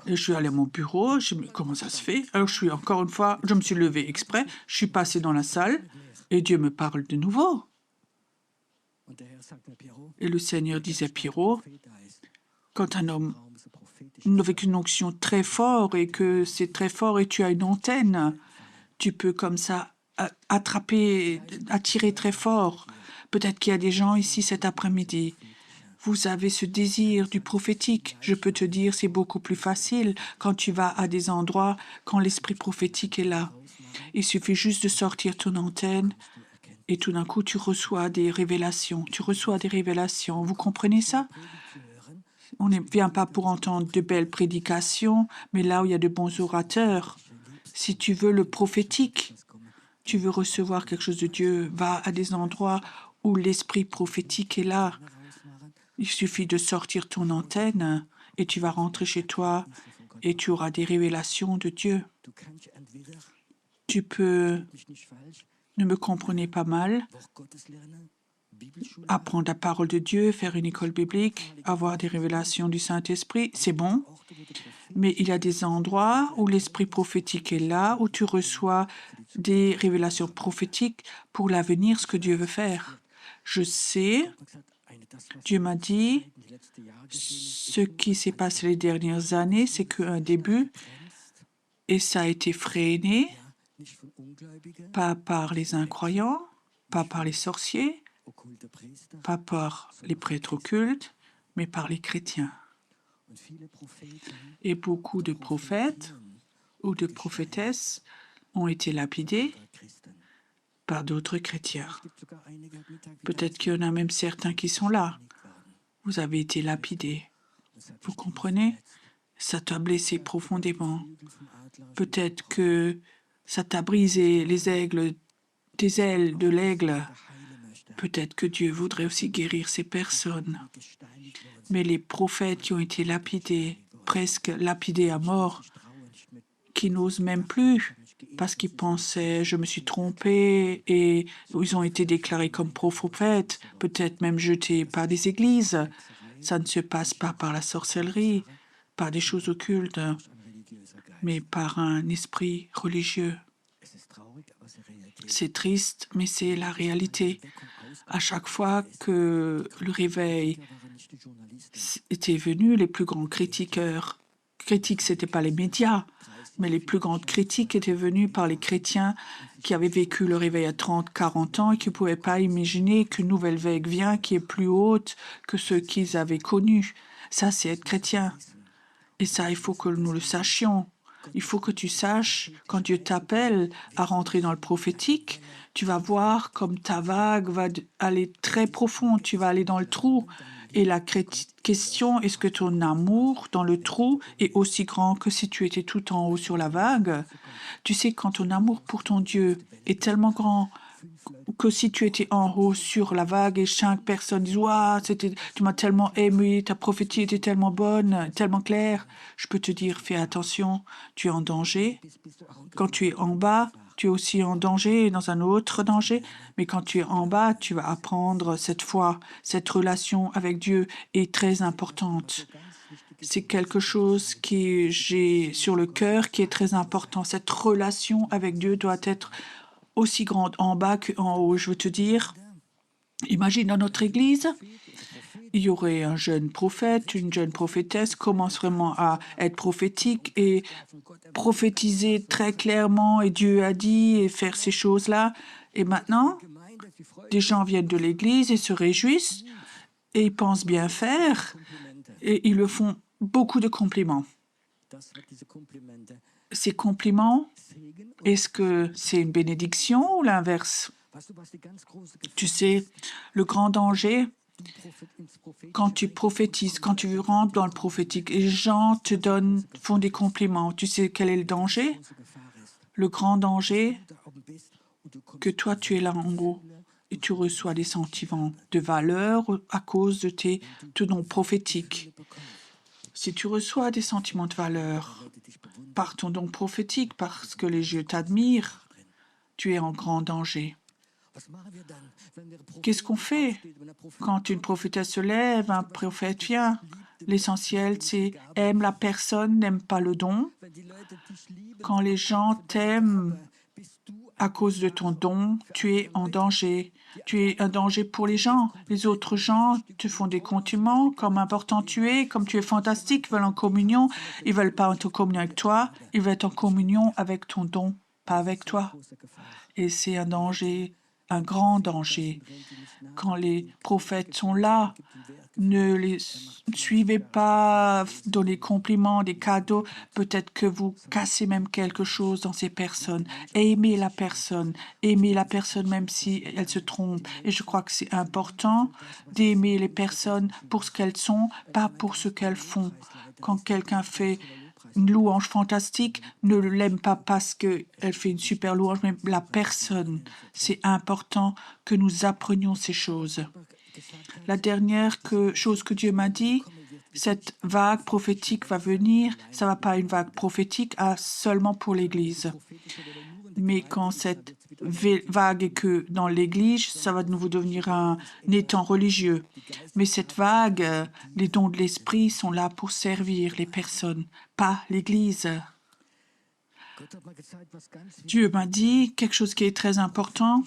Et je suis allée à mon bureau, je dis, mais comment ça se fait? Alors je me suis levée exprès, je suis passée dans la salle et Dieu me parle de nouveau. Et le Seigneur disait, Pierrot, quand un homme avec une onction très forte et que c'est très fort et tu as une antenne, tu peux comme ça attirer très fort. Peut-être qu'il y a des gens ici cet après-midi. Vous avez ce désir du prophétique. Je peux te dire, c'est beaucoup plus facile quand tu vas à des endroits, quand l'esprit prophétique est là. Il suffit juste de sortir ton antenne Et tout d'un coup, tu reçois des révélations. Tu reçois des révélations. Vous comprenez ça? On ne vient pas pour entendre de belles prédications, mais là où il y a de bons orateurs. Si tu veux le prophétique, tu veux recevoir quelque chose de Dieu, va à des endroits où l'esprit prophétique est là. Il suffit de sortir ton antenne et tu vas rentrer chez toi et tu auras des révélations de Dieu. Tu peux, ne me comprenez pas mal, apprendre la parole de Dieu, faire une école biblique, avoir des révélations du Saint-Esprit, c'est bon. Mais il y a des endroits où l'esprit prophétique est là, où tu reçois des révélations prophétiques pour l'avenir, ce que Dieu veut faire. Je sais, Dieu m'a dit, ce qui s'est passé les dernières années, c'est qu'un début, et ça a été freiné, pas par les incroyants, pas par les sorciers, pas par les prêtres occultes, mais par les chrétiens. Et beaucoup de prophètes ou de prophétesses ont été lapidés par d'autres chrétiens. Peut-être qu'il y en a même certains qui sont là. Vous avez été lapidés. Vous comprenez? Ça t'a blessé profondément. Peut-être que ça t'a brisé les ailes de l'aigle. Peut-être que Dieu voudrait aussi guérir ces personnes. Mais les prophètes qui ont été lapidés, presque lapidés à mort, qui n'osent même plus parce qu'ils pensaient « je me suis trompé » et ils ont été déclarés comme prophètes, peut-être même jetés par des églises. Ça ne se passe pas par la sorcellerie, par des choses occultes, mais par un esprit religieux. C'est triste, mais c'est la réalité. À chaque fois que le réveil était venu, les plus grands critiques, ce n'étaient pas les médias, mais les plus grandes critiques étaient venues par les chrétiens qui avaient vécu le réveil à 30, 40 ans et qui ne pouvaient pas imaginer qu'une nouvelle vague vient qui est plus haute que ce qu'ils avaient connu. Ça, c'est être chrétien. Et ça, il faut que nous le sachions. Il faut que tu saches, quand Dieu t'appelle à rentrer dans le prophétique, tu vas voir comme ta vague va aller très profond, tu vas aller dans le trou. Et la question, est-ce que ton amour dans le trou est aussi grand que si tu étais tout en haut sur la vague? Tu sais, quand ton amour pour ton Dieu est tellement grand que si tu étais en haut sur la vague et chaque personne dit « Waouh, tu m'as tellement aimé, ta prophétie était tellement bonne, tellement claire », je peux te dire, fais attention, tu es en danger. Quand tu es en bas, tu es aussi en danger, dans un autre danger. Mais quand tu es en bas, tu vas apprendre cette foi, cette relation avec Dieu est très importante. C'est quelque chose que j'ai sur le cœur qui est très important. Cette relation avec Dieu doit être aussi grande en bas qu'en haut. Je veux te dire, imagine dans notre église, il y aurait un jeune prophète, une jeune prophétesse commence vraiment à être prophétique et prophétiser très clairement et Dieu a dit et faire ces choses-là. Et maintenant, des gens viennent de l'église et se réjouissent et ils pensent bien faire et ils le font beaucoup de compliments. Ces compliments, est-ce que c'est une bénédiction ou l'inverse? Tu sais, le grand danger, quand tu prophétises, quand tu rentres dans le prophétique, et les gens te font des compliments, tu sais quel est le danger? Le grand danger, que toi tu es là en haut et tu reçois des sentiments de valeur à cause de tes dons prophétiques. Si tu reçois des sentiments de valeur par ton don prophétique, parce que les yeux t'admirent, tu es en grand danger. Qu'est-ce qu'on fait quand une prophétesse se lève, un prophète vient? L'essentiel, c'est aime la personne, n'aime pas le don. Quand les gens t'aiment à cause de ton don, tu es en danger. Tu es un danger pour les gens. Les autres gens te font des compliments, comme important tu es, comme tu es fantastique, ils veulent en communion. Ils veulent pas être en communion avec toi, ils veulent être en communion avec ton don, pas avec toi. Et c'est un danger un grand danger. Quand les prophètes sont là, ne les suivez pas, donnez des compliments, des cadeaux. Peut-être que vous cassez même quelque chose dans ces personnes. Aimez la personne même si elle se trompe. Et je crois que c'est important d'aimer les personnes pour ce qu'elles sont, pas pour ce qu'elles font. Quand quelqu'un fait une louange fantastique, ne l'aime pas parce qu'elle fait une super louange, mais la personne. C'est important que nous apprenions ces choses. La dernière chose que Dieu m'a dit, cette vague prophétique va venir. Ça ne va pas une vague prophétique seulement pour l'Église. Mais quand cette vague est que dans l'Église, ça va de nouveau devenir un étang religieux. Mais cette vague, les dons de l'Esprit sont là pour servir les personnes, pas l'Église. Dieu m'a dit quelque chose qui est très important.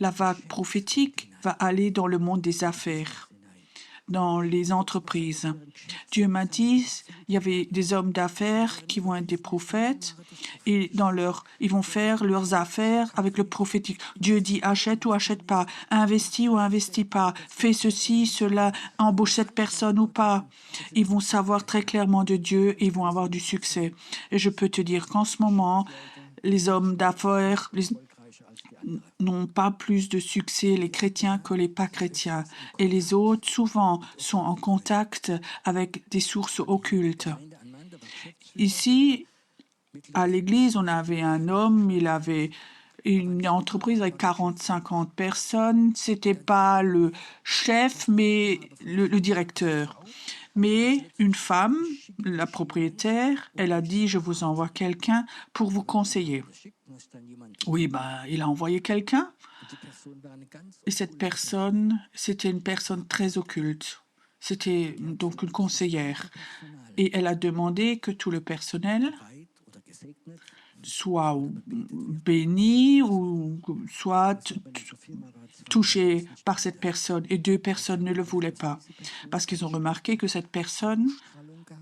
La vague prophétique va aller dans le monde des affaires, dans les entreprises. Dieu m'a dit, il y avait des hommes d'affaires qui vont être des prophètes et ils vont faire leurs affaires avec le prophétique. Dieu dit achète ou achète pas, investis ou investis pas, fais ceci, cela, embauche cette personne ou pas. Ils vont savoir très clairement de Dieu et ils vont avoir du succès. Et je peux te dire qu'en ce moment, les hommes d'affaires n'ont pas plus de succès, les chrétiens, que les pas chrétiens. Et les autres, souvent, sont en contact avec des sources occultes. Ici, à l'église, on avait un homme, il avait une entreprise avec 40-50 personnes. C'était pas le chef, mais le directeur. Mais une femme, la propriétaire, elle a dit, je vous envoie quelqu'un pour vous conseiller. Oui, il a envoyé quelqu'un. Et cette personne, c'était une personne très occulte. C'était donc une conseillère. Et elle a demandé que tout le personnel soit béni ou soit touché par cette personne. Et 2 personnes ne le voulaient pas parce qu'ils ont remarqué que cette personne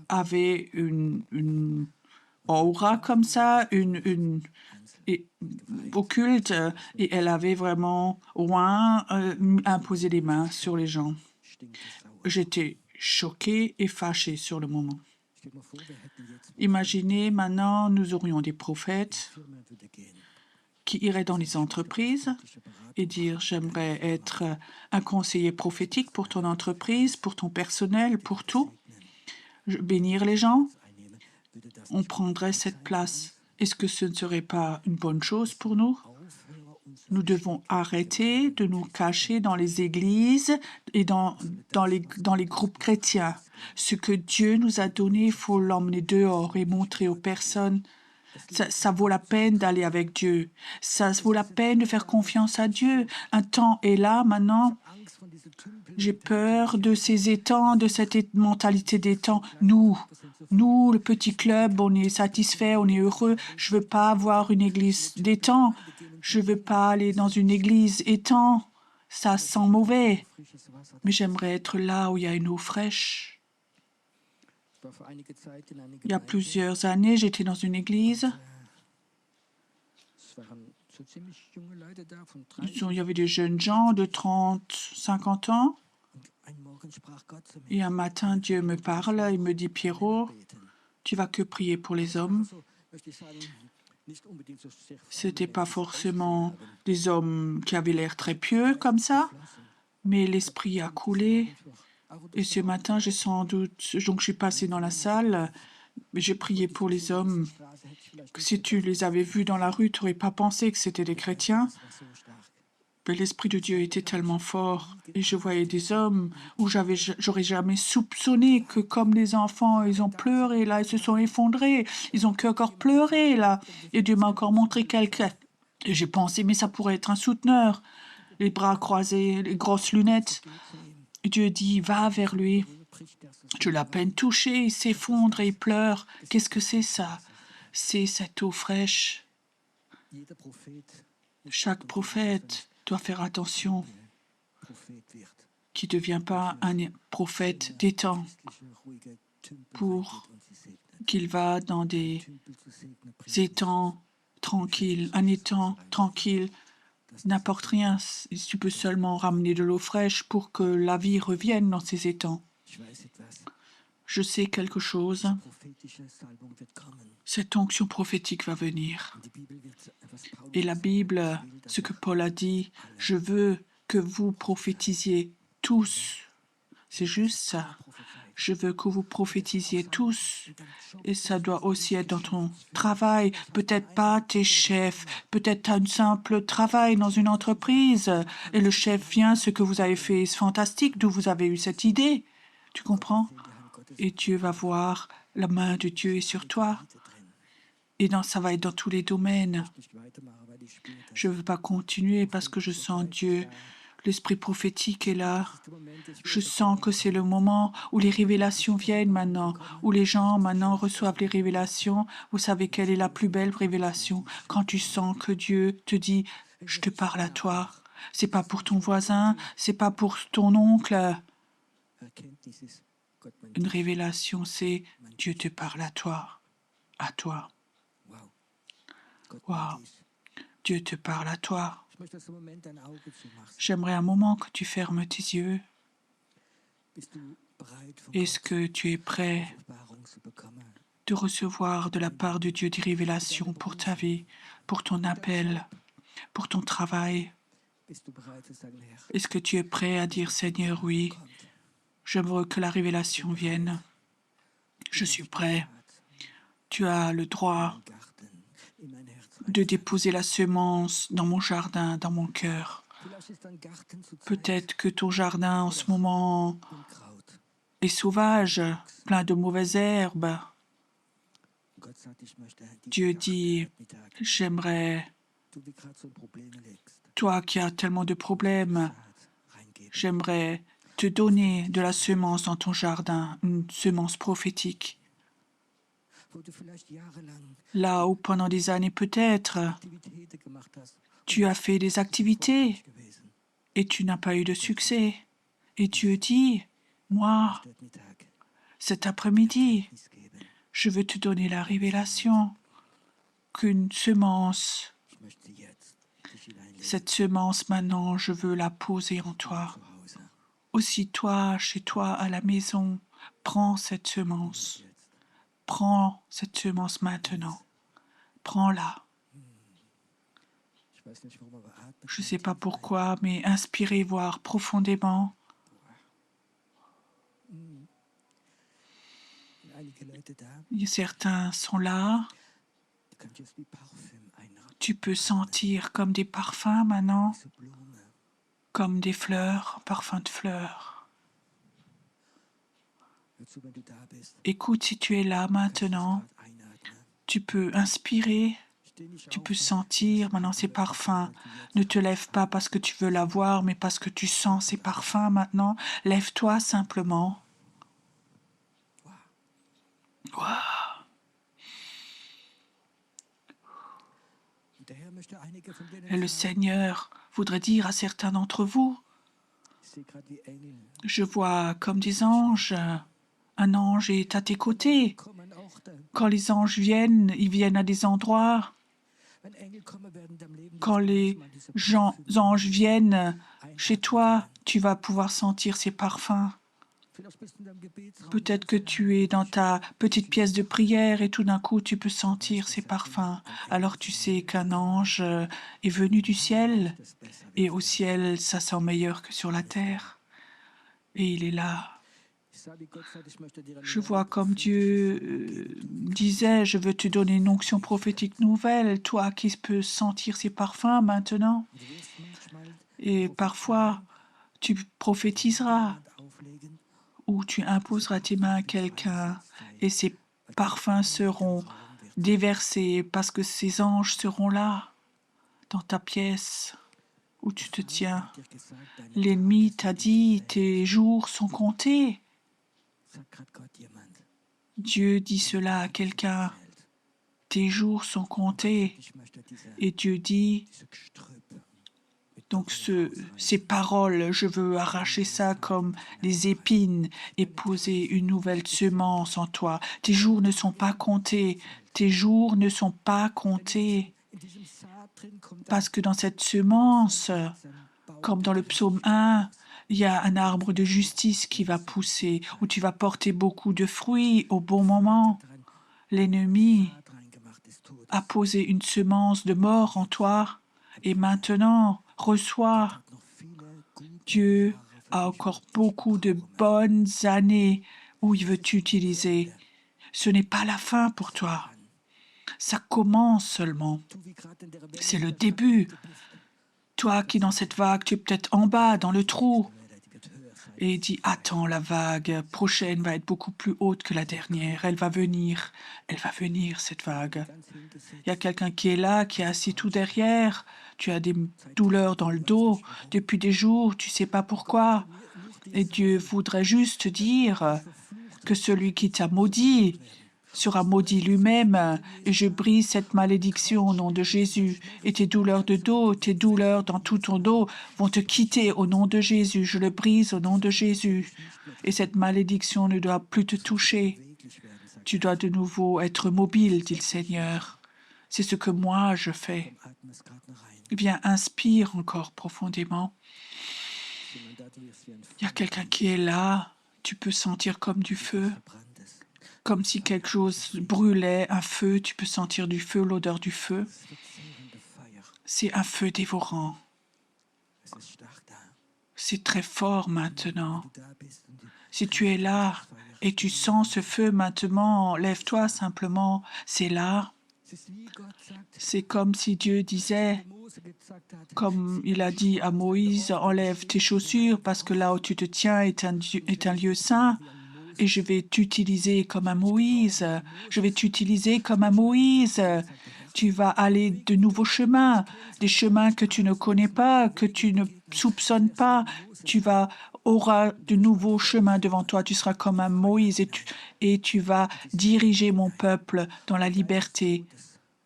avait une aura comme ça, occulte, et elle avait vraiment imposé les mains sur les gens. J'étais choquée et fâchée sur le moment. Imaginez maintenant, nous aurions des prophètes qui iraient dans les entreprises et dire j'aimerais être un conseiller prophétique pour ton entreprise, pour ton personnel, pour tout. Bénir les gens. On prendrait cette place. Est-ce que ce ne serait pas une bonne chose pour nous? Nous devons arrêter de nous cacher dans les églises et dans les groupes chrétiens. Ce que Dieu nous a donné, il faut l'emmener dehors et montrer aux personnes. Ça vaut la peine d'aller avec Dieu. Ça vaut la peine de faire confiance à Dieu. Un temps est là maintenant. J'ai peur de ces étangs, de cette mentalité d'étang. Nous, le petit club, on est satisfait, on est heureux. Je veux pas avoir une église d'étang. Je veux pas aller dans une église étang. Ça sent mauvais. Mais j'aimerais être là où il y a une eau fraîche. Il y a plusieurs années, j'étais dans une église. Il y avait des jeunes gens de 30, 50 ans. Et un matin, Dieu me parle, il me dit, Pierrot, tu vas que prier pour les hommes. C'était pas forcément des hommes qui avaient l'air très pieux comme ça, mais l'esprit a coulé. Et ce matin, j'ai sans doute, donc je suis passée dans la salle, j'ai prié pour les hommes. Si tu les avais vus dans la rue, tu n'aurais pas pensé que c'était des chrétiens. Mais l'Esprit de Dieu était tellement fort et je voyais des hommes où j'aurais jamais soupçonné que comme les enfants, ils ont pleuré là, ils se sont effondrés, ils ont encore pleuré là. Et Dieu m'a encore montré quelqu'un. Et j'ai pensé, mais ça pourrait être un souteneur, les bras croisés, les grosses lunettes. Et Dieu dit, va vers lui. Je l'ai à peine touché, il s'effondre et il pleure. Qu'est-ce que c'est ça? C'est cette eau fraîche. Chaque prophète doit faire attention qu'il ne devient pas un prophète des temps pour qu'il va dans des étangs tranquilles, un étang tranquille n'apporte rien. Tu peux seulement ramener de l'eau fraîche pour que la vie revienne dans ces étangs. Je sais quelque chose. Cette onction prophétique va venir. Et la Bible, ce que Paul a dit, je veux que vous prophétisiez tous. C'est juste ça. Je veux que vous prophétisiez tous. Et ça doit aussi être dans ton travail. Peut-être pas tes chefs. Peut-être un simple travail dans une entreprise. Et le chef vient, ce que vous avez fait, c'est fantastique. D'où vous avez eu cette idée. Tu comprends? Et Dieu va voir, la main de Dieu est sur toi. Et ça va être dans tous les domaines. Je ne veux pas continuer parce que je sens Dieu. L'esprit prophétique est là. Je sens que c'est le moment où les révélations viennent maintenant, où les gens maintenant reçoivent les révélations. Vous savez quelle est la plus belle révélation? Quand tu sens que Dieu te dit « Je te parle à toi ». C'est pas pour ton voisin, c'est pas pour ton oncle. Une révélation, c'est Dieu te parle à toi. À toi. Wow. Dieu te parle à toi. J'aimerais un moment que tu fermes tes yeux. Est-ce que tu es prêt de recevoir de la part de Dieu des révélations pour ta vie, pour ton appel, pour ton travail? Est-ce que tu es prêt à dire, Seigneur, oui, j'aimerais que la révélation vienne. Je suis prêt. Tu as le droit de déposer la semence dans mon jardin, dans mon cœur. Peut-être que ton jardin en ce moment est sauvage, plein de mauvaises herbes. Dieu dit, j'aimerais, toi qui as tellement de problèmes, j'aimerais te donner de la semence dans ton jardin, une semence prophétique. Là où pendant des années peut-être, tu as fait des activités et tu n'as pas eu de succès. Et Dieu dit, moi, cet après-midi, je veux te donner la révélation qu'une semence, cette semence maintenant, je veux la poser en toi. Aussi toi, chez toi, à la maison, prends cette semence. Prends cette semence maintenant. Prends-la. Je ne sais pas pourquoi, mais inspirez voir profondément. Certains sont là. Tu peux sentir comme des parfums maintenant, comme des fleurs, parfums de fleurs. Écoute, si tu es là maintenant, tu peux inspirer, tu peux sentir maintenant ces parfums. Ne te lève pas parce que tu veux l'avoir, mais parce que tu sens ces parfums maintenant. Lève-toi simplement. Wow. Et le Seigneur voudrait dire à certains d'entre vous, je vois comme des anges, un ange est à tes côtés. Quand les anges viennent, ils viennent à des endroits. Quand les anges viennent chez toi, tu vas pouvoir sentir ces parfums. Peut-être que tu es dans ta petite pièce de prière et tout d'un coup, tu peux sentir ces parfums. Alors tu sais qu'un ange est venu du ciel et au ciel, ça sent meilleur que sur la terre. Et il est là. Je vois comme Dieu disait, je veux te donner une onction prophétique nouvelle, toi qui peux sentir ces parfums maintenant. Et parfois, tu prophétiseras ou tu imposeras tes mains à quelqu'un et ces parfums seront déversés parce que ces anges seront là, dans ta pièce où tu te tiens. L'ennemi t'a dit, tes jours sont comptés. Dieu dit cela à quelqu'un. Tes jours sont comptés. Et Dieu dit, donc ces paroles, je veux arracher ça comme des épines et poser une nouvelle semence en toi. Tes jours ne sont pas comptés. Tes jours ne sont pas comptés. Parce que dans cette semence, comme dans le psaume 1, il y a un arbre de justice qui va pousser, où tu vas porter beaucoup de fruits au bon moment. L'ennemi a posé une semence de mort en toi, et maintenant, reçois. Dieu a encore beaucoup de bonnes années où il veut t'utiliser. Ce n'est pas la fin pour toi. Ça commence seulement. C'est le début. Toi qui dans cette vague, tu es peut-être en bas, dans le trou. Et dis, attends, la vague prochaine va être beaucoup plus haute que la dernière. Elle va venir, cette vague. Il y a quelqu'un qui est là, qui est assis tout derrière. Tu as des douleurs dans le dos depuis des jours, tu ne sais pas pourquoi. Et Dieu voudrait juste dire que celui qui t'a maudit sera maudit lui-même, et je brise cette malédiction au nom de Jésus. Et tes douleurs de dos, tes douleurs dans tout ton dos vont te quitter au nom de Jésus. Je le brise au nom de Jésus. Et cette malédiction ne doit plus te toucher. Tu dois de nouveau être mobile, dit le Seigneur. C'est ce que moi je fais. Eh bien, inspire encore profondément. Il y a quelqu'un qui est là. Tu peux sentir comme du feu. Comme si quelque chose brûlait, un feu, tu peux sentir du feu, l'odeur du feu. C'est un feu dévorant. C'est très fort maintenant. Si tu es là et tu sens ce feu maintenant, lève-toi simplement, c'est là. C'est comme si Dieu disait, comme il a dit à Moïse, enlève tes chaussures parce que là où tu te tiens est un lieu saint. Et je vais t'utiliser comme un Moïse. Je vais t'utiliser comme un Moïse. Tu vas aller de nouveaux chemins, des chemins que tu ne connais pas, que tu ne soupçonnes pas. Tu auras de nouveaux chemins devant toi. Tu seras comme un Moïse et tu vas diriger mon peuple dans la liberté.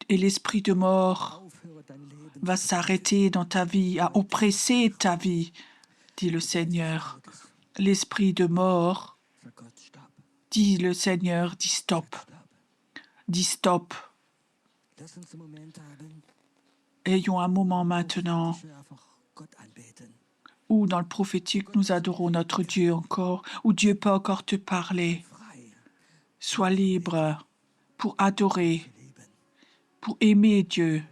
Et l'esprit de mort va s'arrêter dans ta vie, à oppresser ta vie, dit le Seigneur. L'esprit de mort, dit le Seigneur, dis stop. Dis stop. Ayons un moment maintenant où dans le prophétique nous adorons notre Dieu encore, où Dieu peut encore te parler. Sois libre pour adorer, pour aimer Dieu.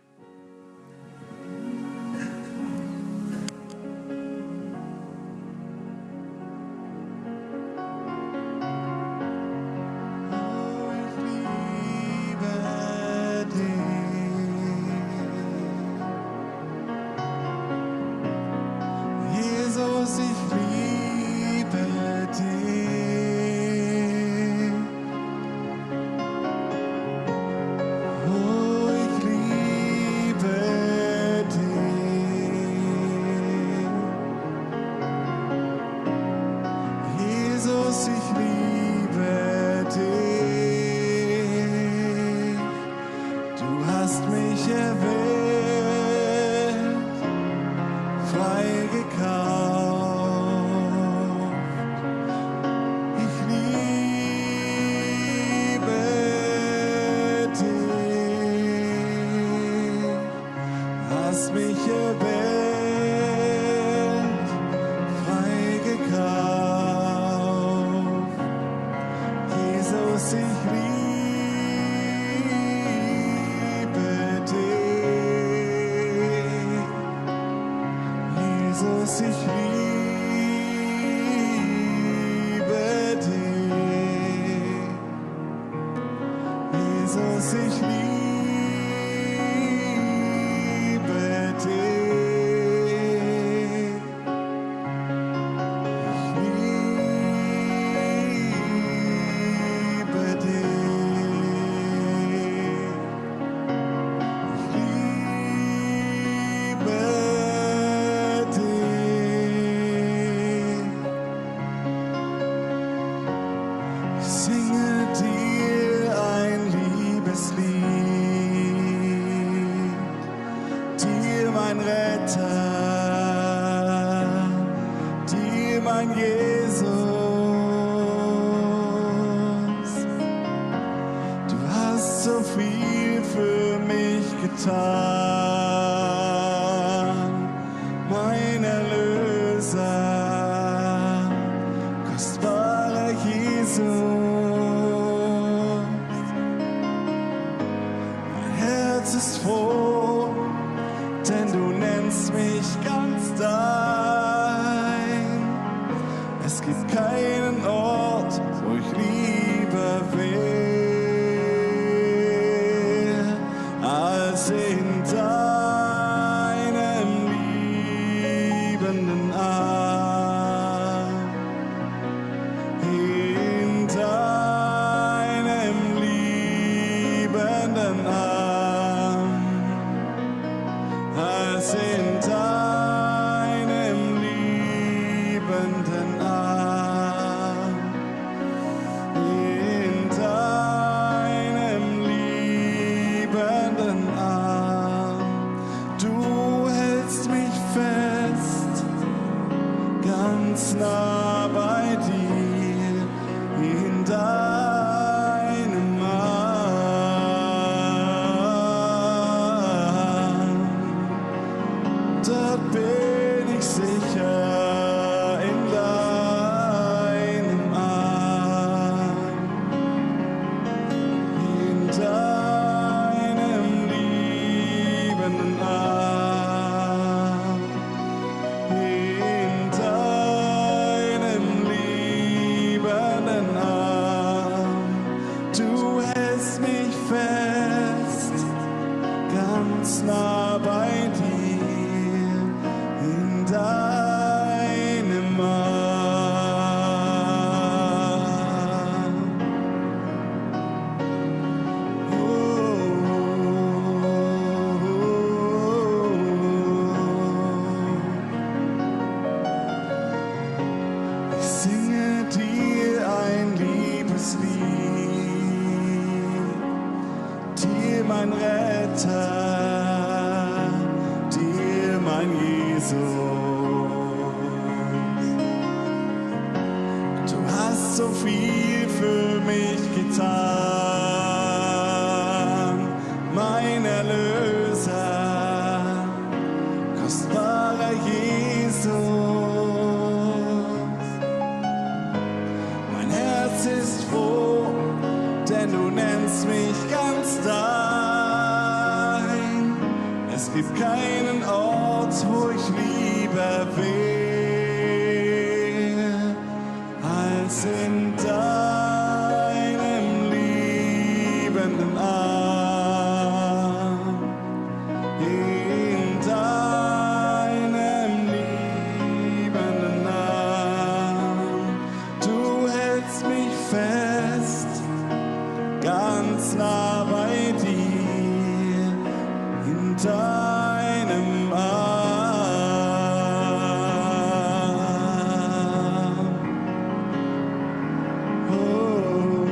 getan, mein Erlöser, kostbarer Jesus. Mein Herz ist froh, denn du nennst mich ganz dein. Es gibt keinen Ort, wo ich lieber wäre, als in deinem liebenden Arm. In deinem liebenden Arm. Als in deinem liebenden Arm. In deinem liebenden Arm. Du hältst mich fest, ganz nah bei dir, in deinem Arm. Dort bin ich sicher, in deinem Arm. In deinem liebenden Arm. In deinem liebenden Arm. Du hältst mich fest, ganz nah bei dir, in deinem Arm. Ich singe dir ein Liebeslied, dir mein Retter, dir mein Jesus. Du hast so viel für mich getan, mein Erlöser, kostbarer Jesus. Mein Herz ist froh, denn du nennst mich ganz dein. Es gibt keinen Ort, wo ich lieber wäre, als in deinem liebenden Arm. In deinem liebenden Arm. Du hältst mich fest, ganz nah bei dir, in deinem Arm. Oh, oh,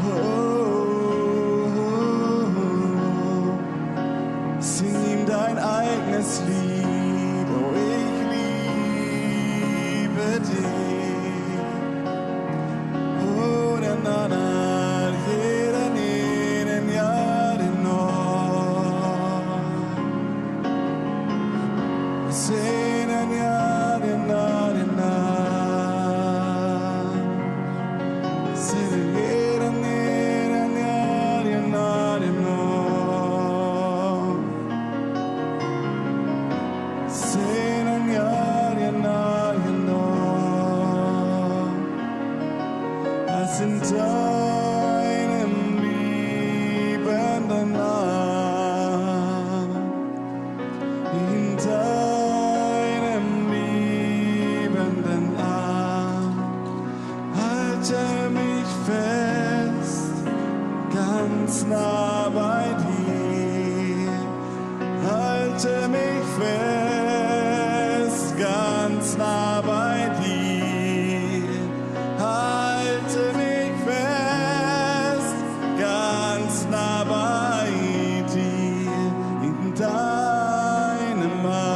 oh. Sing ihm dein eigenes Lied, oh ich liebe dich. Oh na na na, jeder jeden Jahr den Nord. Sehnen ja den Nord, den Nord. Sehnen jeden Jahr den Nord, den Nord. Sehnen ja den Nord, den Nord. Als in deinem liebenden Arm. In deinem liebenden Arm. Halte mich fest, ganz nah bei dir. Halte mich fest, ganz nah bei dir. Halte mich fest, ganz nah bei dir, in deinem Arm.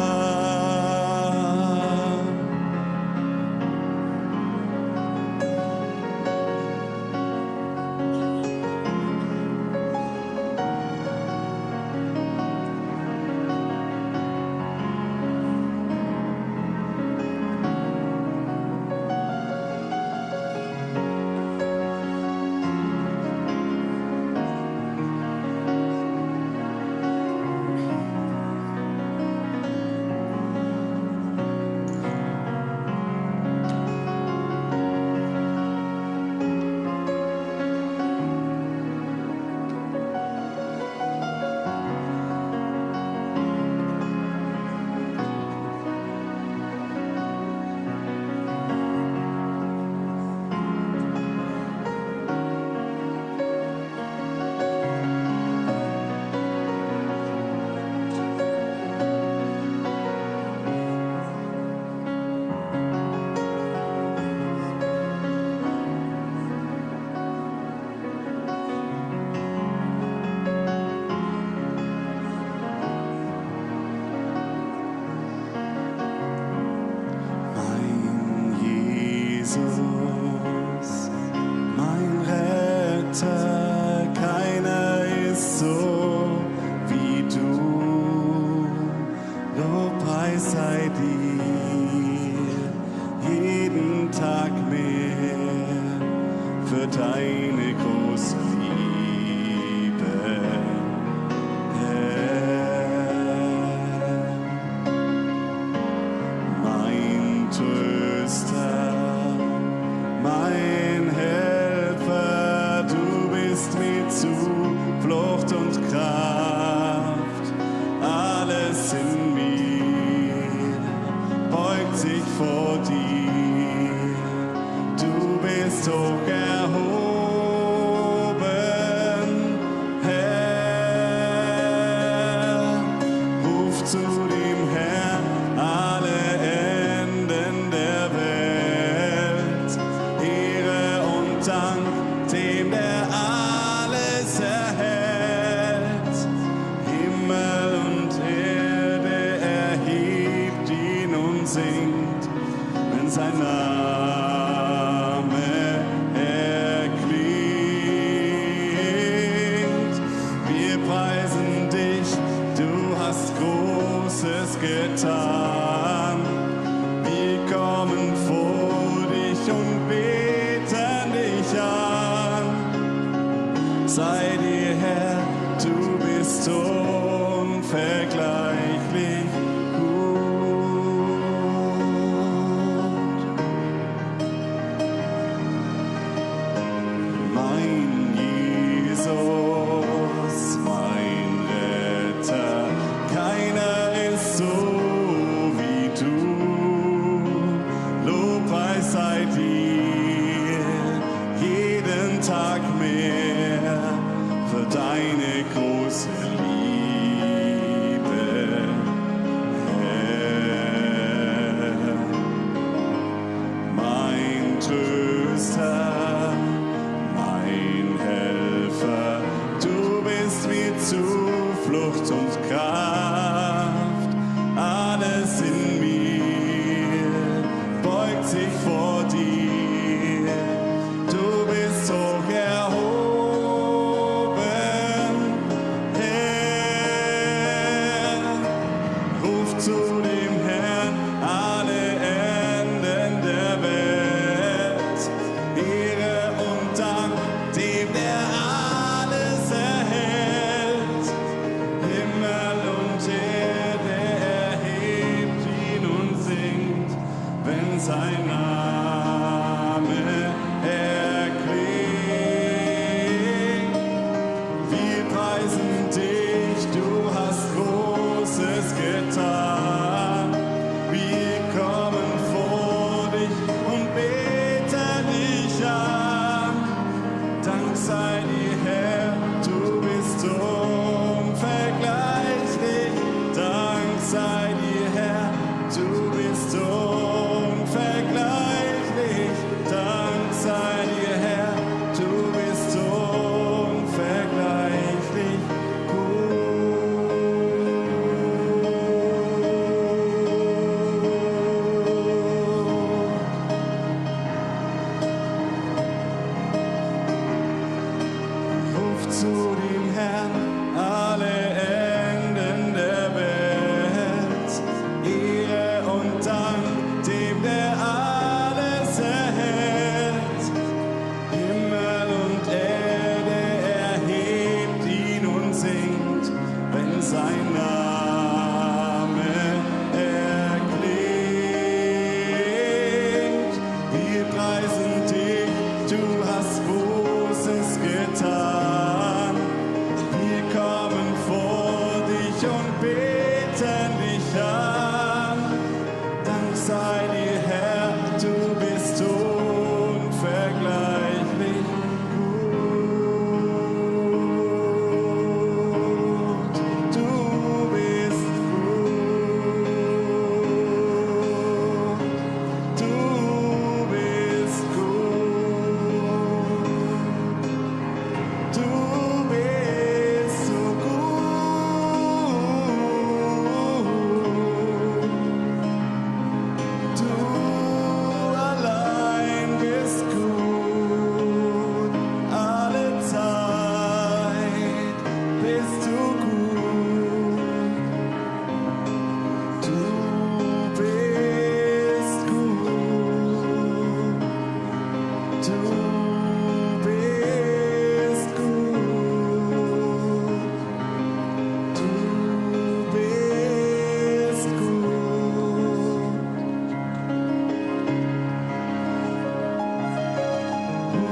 Jesus, mein Retter, keiner ist so wie du. Lobpreis sei dir, jeden Tag mehr für deine große Liebe. Mein Tröster, mein Helfer, du bist mir Zuflucht und Kraft. Alles in mir beugt sich vor dir. Du bist hoch erhoben, Herr. Ruf zu dem Herrn alle Enden der Welt. Ehre und Dank dem, der alles erhält. Himmel und Erde erhebt ihn und singt, wenn sein Name erklingt. Wir preisen dich, du hast Großes getan. Wir kommen vor dich und beten dich an. Sei dir Herr, du bist unvergleichlich gut. Mein Jesus, mein Retter, keiner ist so wie du. Lobpreis sei dir, jeden Tag mehr für deine große Liebe, Herr. Mein Tröster, mein Helfer, du bist mir Zuflucht und Kraft. Alles in mir beugt sich vor dir. Du bist hoch erhoben, Herr. Ruf zu dem Herrn alle Enden der Welt.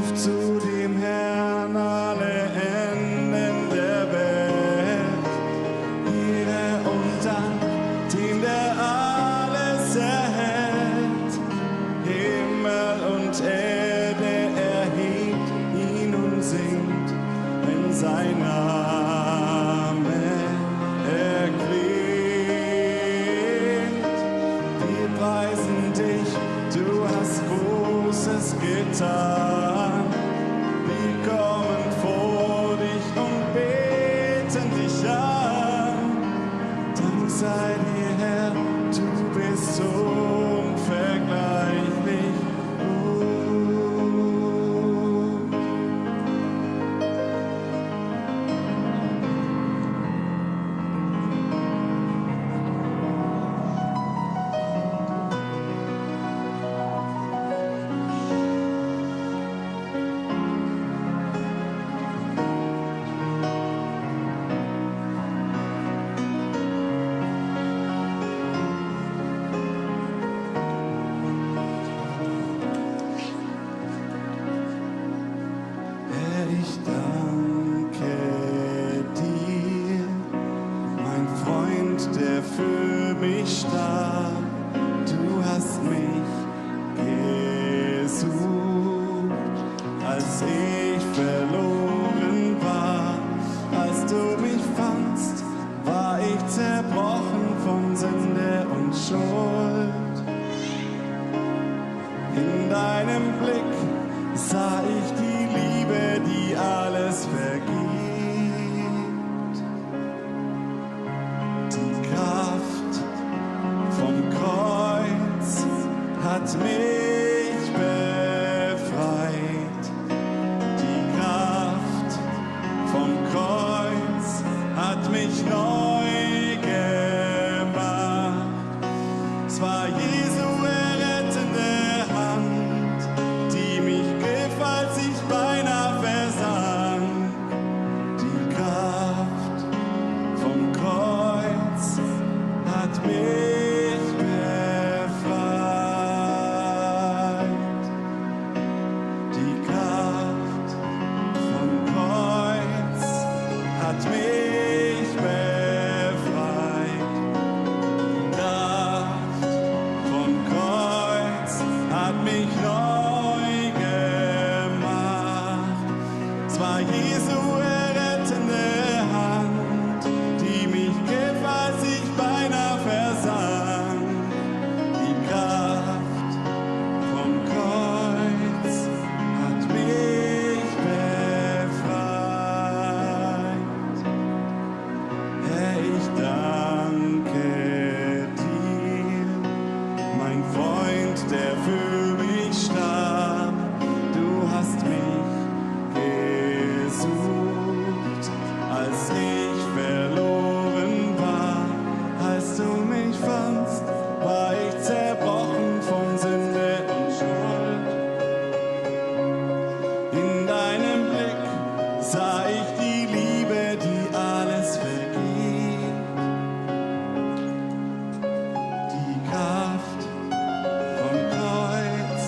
ruft zu dem Herrn alle Enden der Welt. Ehre und Dank dem, der alles erhält. Himmel und Erde erhebt ihn und singt, wenn sein Name erklingt. Wir preisen dich, du hast Großes getan. Wir kommen vor dich und beten dich an. Dank sei dir, Herr, du bist so unvergleichlich gut. Herr, ich danke dir, mein Freund, der für mich starb. Du hast mich gesucht, als ich verloren war. Als du mich fandst, war ich zerbrochen von Sünde und Schuld. In deinem Blick sah ich die Liebe, die alles vergibt. Die Kraft vom Kreuz hat mich befreit. Die Kraft vom Kreuz hat mich neu gemacht. Es war Jesu errettende Hand, die mich griff, als ich beinahe versank. Die Kraft vom Kreuz hat mich befreit. Die Kraft vom Kreuz hat mich befreit. Kraft vom Kreuz hat mich neu gemacht. Es war Jesu errettende Hand, die mich griff, als ich beinahe versank. Die Kraft vom Kreuz hat mich befreit. Herr, ich danke dir, mein Freund, der für mich starb. Du hast mich gesucht, als ich verloren war. Als du mich fandst, war ich zerbrochen von Sünde und Schuld. In deinem Blick sah ich die Liebe, die alles vergibt. Die Kraft vom Kreuz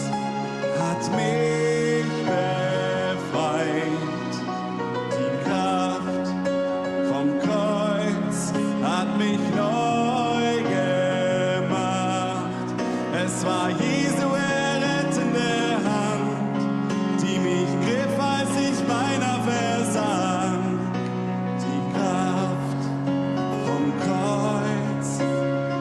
hat mich befreit. Die Kraft vom Kreuz hat mich neu gemacht. Es war Jesu errettende Hand, die mich griff, als ich beinahe versank. Die Kraft vom Kreuz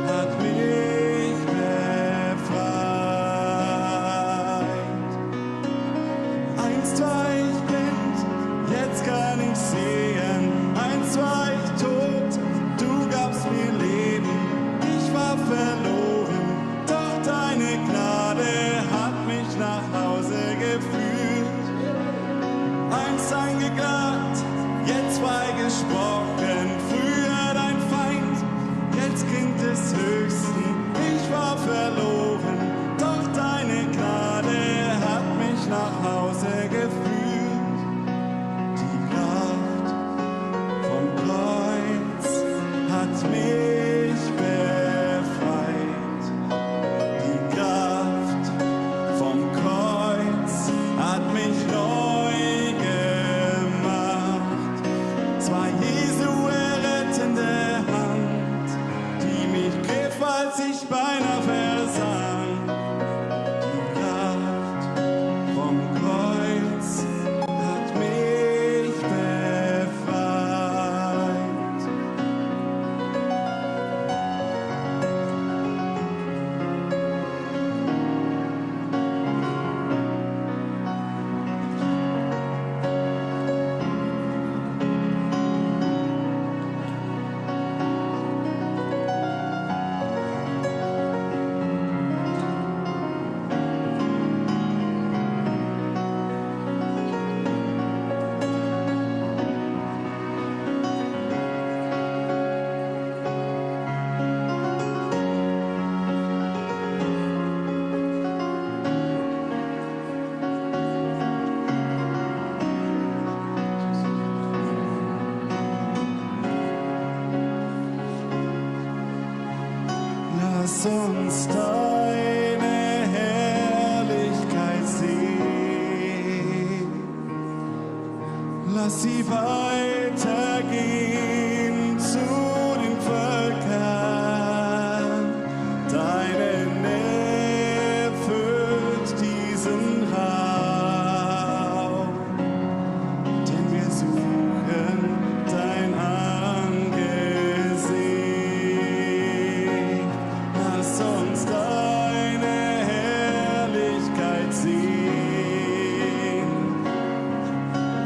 hat mich befreit. Einst war ich blind, jetzt kann ich sehen. Einst war ich tot, du gabst mir Leben. Ich war verloren, doch deine Gnade hat mich nach Hause geführt. Einst angeklagt, jetzt freigesprochen. Früher dein Feind, jetzt Kind des Höchsten. Ich war verloren, doch deine Gnade hat mich nach Hause geführt. Die Kraft vom Kreuz hat mich befreit. Die Kraft vom Kreuz hat mich neu Lass uns deine Herrlichkeit sehen. Lass sie weitergehen zu den Völkern. Deine Nähe füllt diesen Raum, denn wir suchen dein Angesicht. Lass uns deine Herrlichkeit sehen.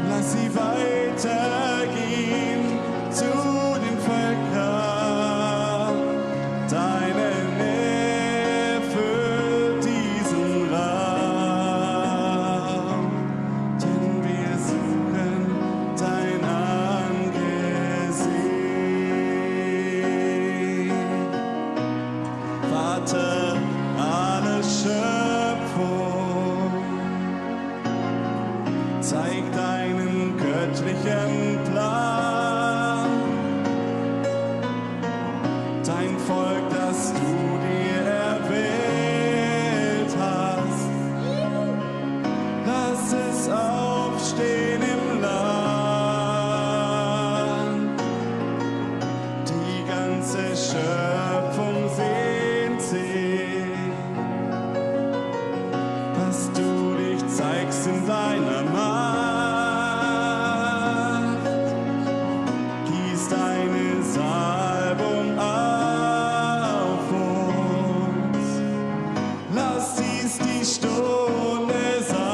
Lass sie weitergehen zu den Völkern. Deine Nähe füllt diesen Raum, denn wir suchen dein Angesicht. Vater, alle Schöpfung zeig deinen göttlichen Plan. Dein Volk, das du dir erwählt hast, lass es aufstehen im Land. Die ganze Schöpfung sehnt sich, dass du dich zeigst in deiner Macht. Gieß deine Salbung auf uns. Lass dies die Stunde sein.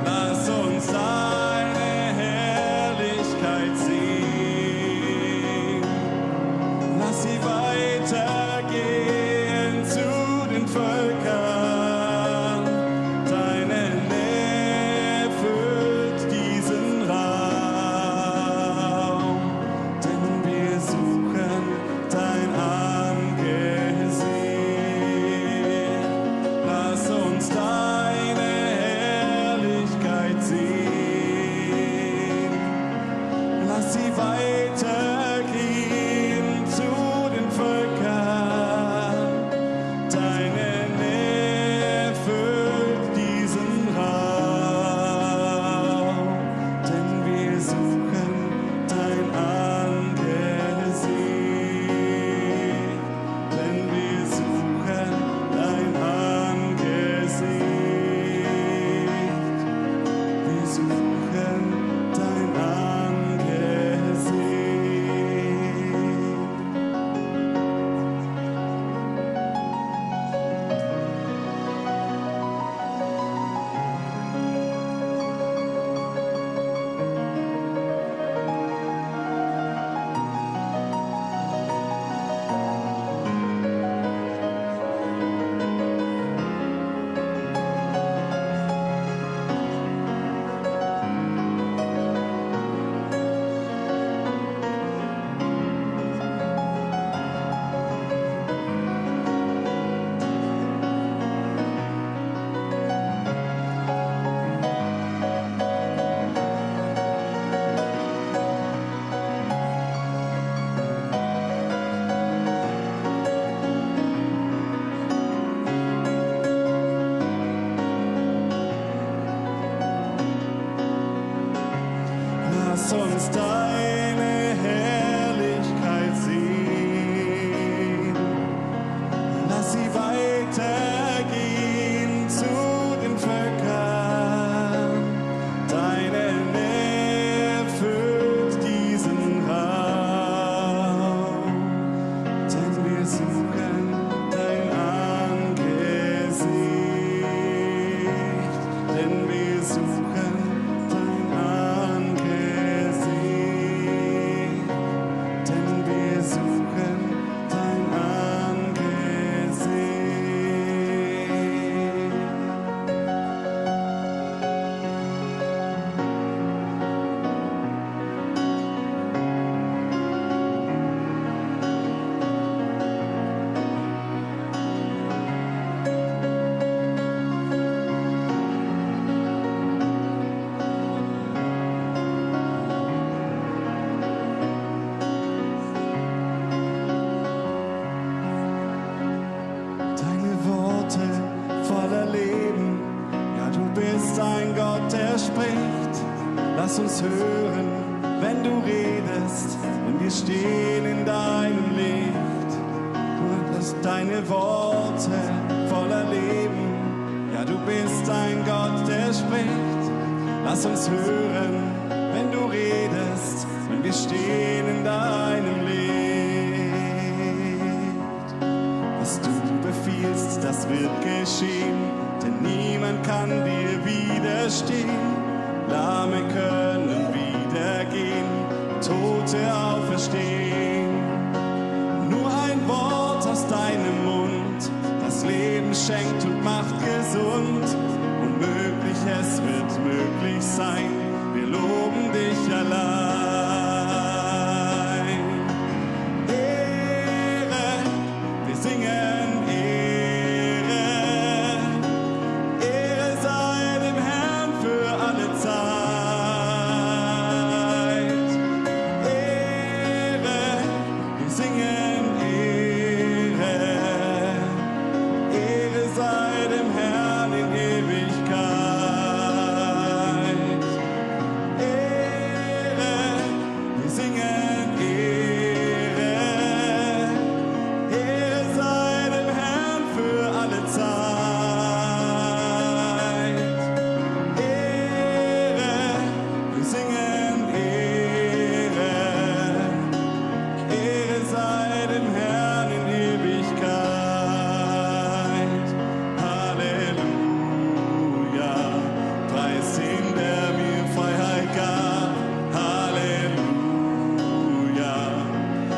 Lass uns deine Herrlichkeit sehen. Lass sie weitergehen zu den Völkern. Deine Nähe füllt diesen Raum, denn wir suchen dein Angesicht. Lass uns deine Herrlichkeit sehen. Lass sie weitergehen zu den Völkern. Deine Nähe füllt diesen Raum, denn wir suchen dein Angesicht. Denn wir suchen dein Angesicht. Wir suchen dein Angesicht. Lass uns deine Herrlichkeit sehen. Lass sie weitergehen zu den Völkern. Deine Nähe füllt diesen Raum, denn wir suchen dein Angesicht. Denn wir suchen dein Angesicht. ein Gott, der spricht. Lass uns hören, wenn du redest, denn wir stehen in deinem Licht. Du hast deine Worte voller Leben. Ja, du bist ein Gott, der spricht. Lass uns hören, wenn du redest, denn wir stehen in deinem Licht. Was du befiehlst, das wird geschehen, denn niemand kann dir widerstehen. Lahme können wieder gehen, Tote auferstehen. Nur ein Wort aus deinem Mund, das Leben schenkt und macht gesund. Unmöglich, es wird möglich sein, wir loben dich allein. Ehre, wir singen Ehre. Ehre sei dem Herrn für alle Zeit. Ehre, wir singen Ehre. Ehre sei dem Herrn in Ewigkeit. Ehre, wir singen Ehre. Ehre sei dem Herrn für alle Zeit. Ehre, wir singen Ehre. Ehre sei dem Herrn in Ewigkeit. Halleluja, preis ihn, der mir Freiheit gab. Halleluja,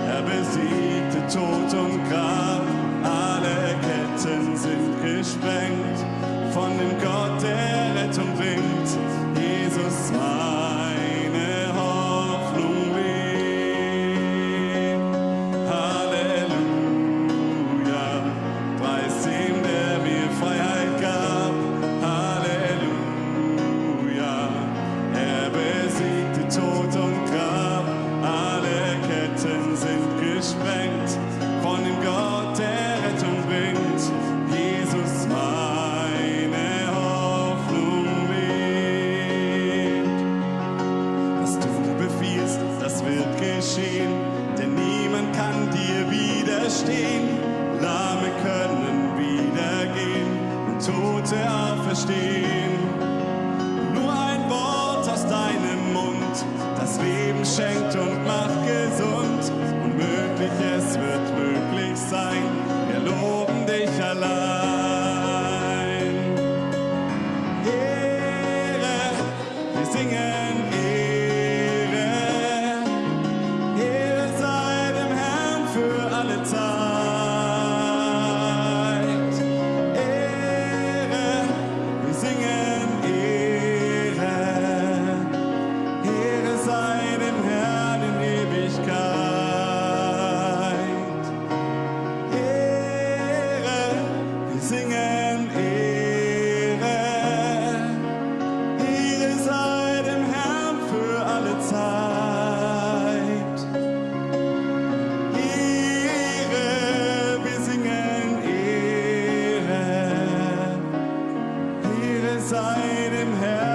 er besiegte Tod und Grab. Alle Ketten sind gesprengt von dem Gott, der Rettung bringt. Jesus, meine Hoffnung lebt. Halleluja, preis ihm, der mir Freiheit gab. Halleluja, er besiegte Tod und Grab. Alle Ketten sind gesprengt von dem Gott, der Rettung bringt. Jesus, meine Hoffnung lebt. Was du befiehlst, das wird geschehen, denn niemand kann dir widerstehen. Lahme können wieder gehen und Tote auferstehen. Nur ein Wort aus deinem Mund, das Leben schenkt und macht gesund. Unmöglich, es wird möglich sein, wir loben dich allein. Ehre, wir singen Ehre. Ehre sei dem Herrn für alle Zeit. Ehre, wir singen Ehre. Ehre sei dem Herrn in Ewigkeit. Ehre, wir singen Ehre. Ehre sei dem Herrn für alle Zeit. Ehre, wir singen Ehre. Ehre sei dem Herrn